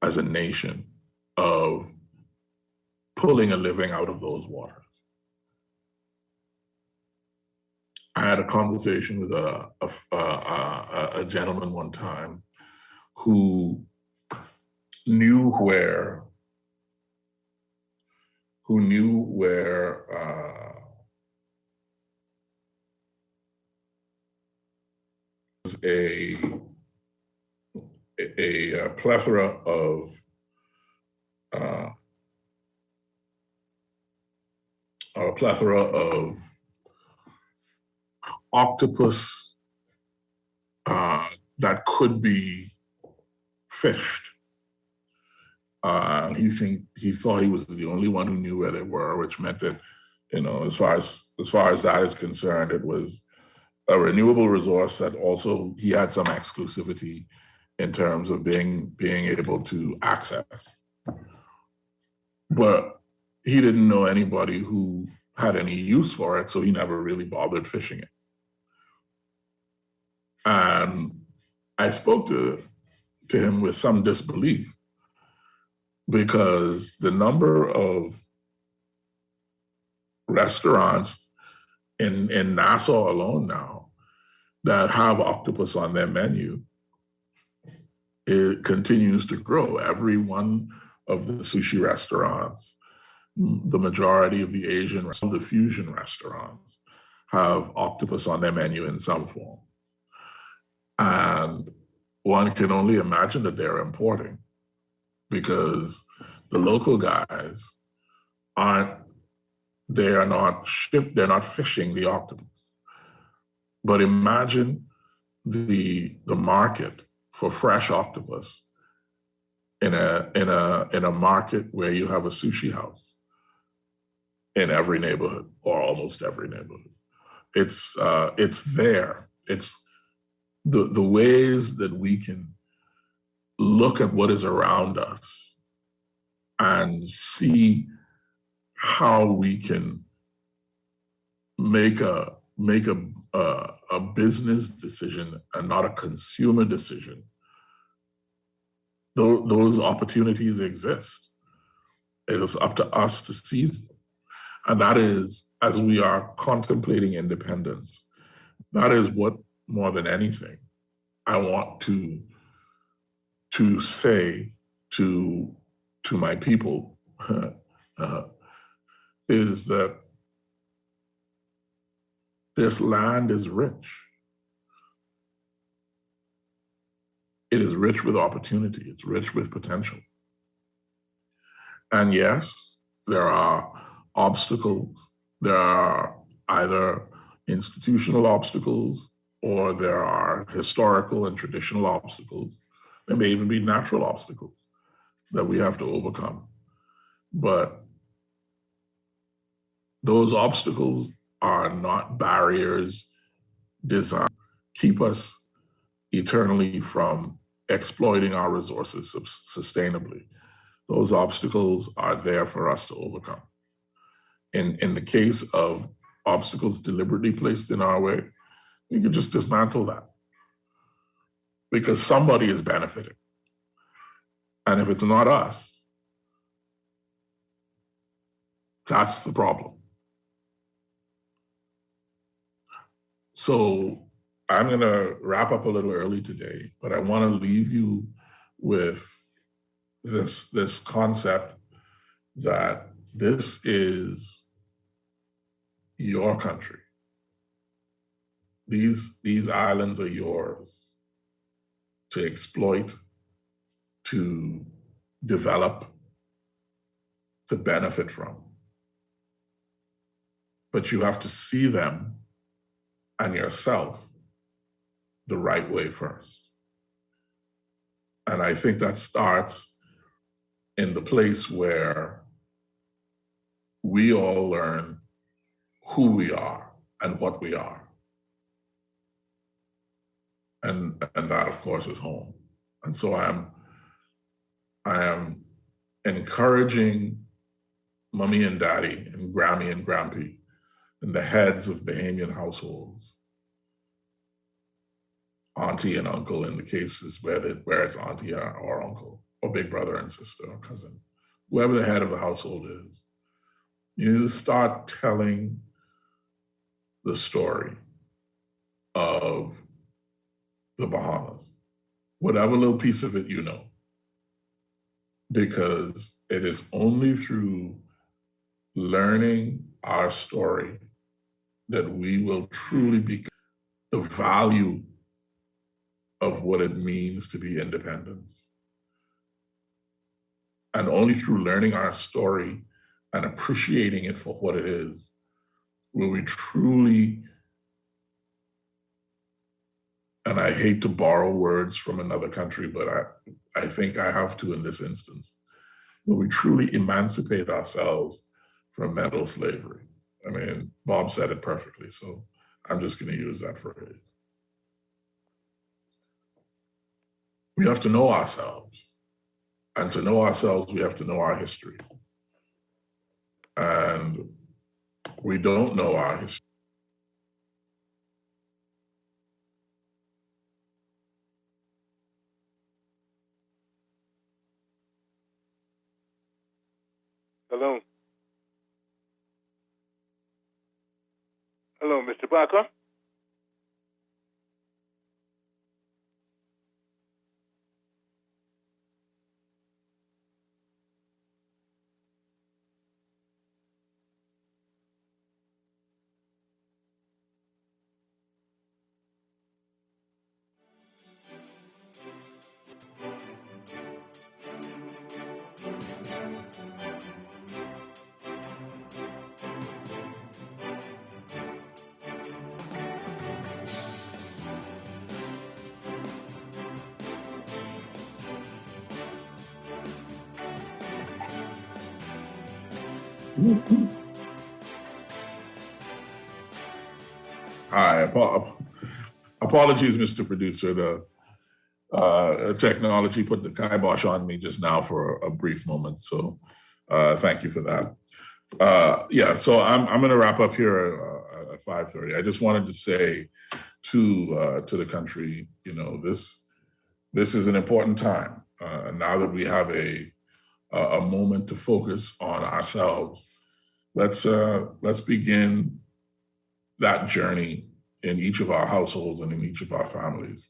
as a nation of pulling a living out of those waters? I had a conversation with a gentleman one time who knew where a plethora of plethora of octopus that could be fished. He thought he was the only one who knew where they were, which meant that, as far as that is concerned, it was a renewable resource that also he had some exclusivity in terms of being able to access. But he didn't know anybody who had any use for it, so he never really bothered fishing it. And I spoke to him with some disbelief, because the number of restaurants in Nassau alone now that have octopus on their menu, it continues to grow. Every one of the sushi restaurants, the majority of the Asian, the fusion restaurants have octopus on their menu in some form. And one can only imagine that they're importing, because the local guys they're not fishing the octopus. But imagine the market for fresh octopus in a market where you have a sushi house in every neighborhood, or almost every neighborhood. It's there. It's the ways that we can look at what is around us and see how we can make a business decision and not a consumer decision. Those opportunities exist. It is up to us to seize them. And that is, as we are contemplating independence, that is what, more than anything, I want to say to my people is that this land is rich. It is rich with opportunity. It's rich with potential. And yes, there are obstacles. There are either institutional obstacles, or there are historical and traditional obstacles. There may even be natural obstacles that we have to overcome. But those obstacles are not barriers designed to keep us eternally from exploiting our resources sustainably. Those obstacles are there for us to overcome. In the case of obstacles deliberately placed in our way, we can just dismantle that, because somebody is benefiting. And if it's not us, that's the problem. So I'm going to wrap up a little early today, but I want to leave you with this concept that this is your country. These islands are yours to exploit, to develop, to benefit from. But you have to see them and yourself the right way first. And I think that starts in the place where we all learn who we are and what we are. And that, of course, is home. And so I am encouraging Mommy and Daddy and Grammy and Grampy and the heads of Bahamian households, auntie and uncle in the cases where it's auntie or uncle, or big brother and sister or cousin, whoever the head of the household is, you need to start telling the story of the Bahamas, whatever little piece of it you know, because it is only through learning our story that we will truly become the value of what it means to be independence. And only through learning our story and appreciating it for what it is will we truly, and I hate to borrow words from another country, but I think I have to in this instance, will we truly emancipate ourselves from mental slavery? I mean, Bob said it perfectly, so I'm just going to use that phrase. We have to know ourselves. And to know ourselves, we have to know our history. And we don't know our history. Hello. Hello, Mr. Parker. Hi, apologies, Mr. Producer. The technology put the kibosh on me just now for a brief moment. So thank you for that. Yeah, so I'm going to wrap up here at 5:30. I just wanted to say to the country, you know, this is an important time. Now that we have a moment to focus on ourselves, let's begin that journey in each of our households and in each of our families.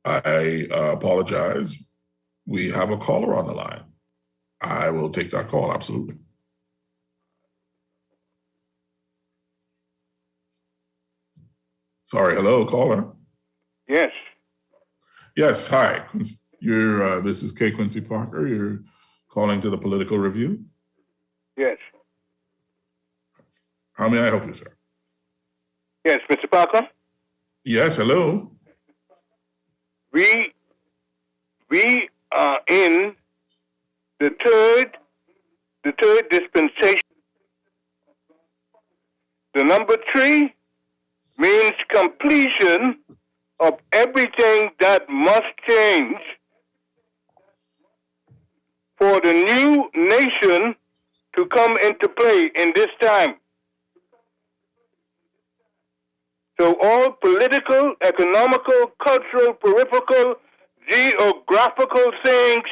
I apologize. We have a caller on the line. I will take that call, absolutely. Sorry, hello, caller. Yes. Yes, hi. This is K. Quincy Parker. You're calling to the Political Review? Yes. How may I help you, sir? Yes, Mr. Parker. Yes, hello. We are in the third dispensation. The number 3 means completion of everything that must change for the new nation to come into play in this time. So all political, economical, cultural, peripheral, geographical things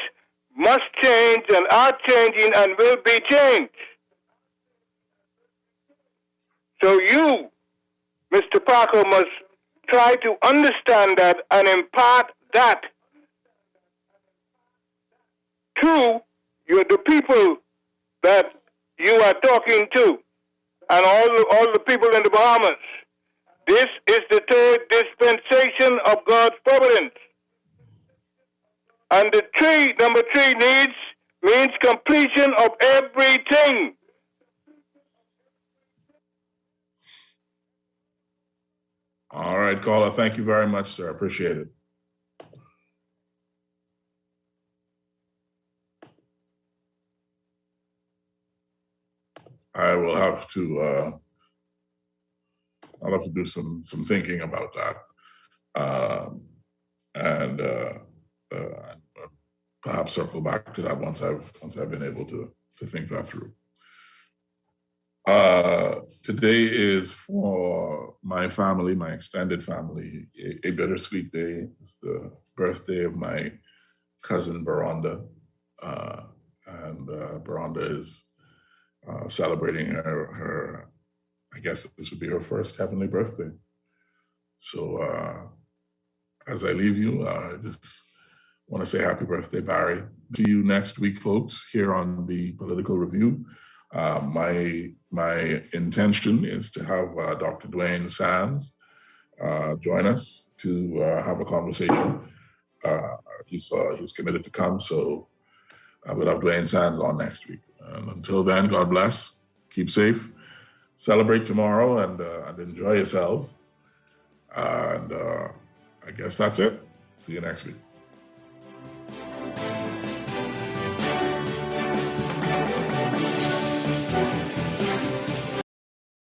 must change and are changing and will be changed. So you, Mr. Parker, must try to understand that and impart that to the people that you are talking to and all the people in the Bahamas. This is the third dispensation of God's providence. And the number 3 means completion of everything. All right, caller. Thank you very much, sir. I appreciate it. I will have to. I'll have to do some thinking about that, and perhaps circle back to that once I've been able to think that through. Today is for my family, my extended family, a bittersweet day. It's the birthday of my cousin Baronda, and Baronda is celebrating her, I guess this would be her first heavenly birthday. So as I leave you, I just want to say happy birthday, Barry. See you next week, folks, here on the Political Review. My intention is to have Dr. Dwayne Sands join us to have a conversation. He's committed to come, so we'll have Dwayne Sands on next week. And until then, God bless, keep safe, celebrate tomorrow and enjoy yourselves. And I guess that's it. See you next week.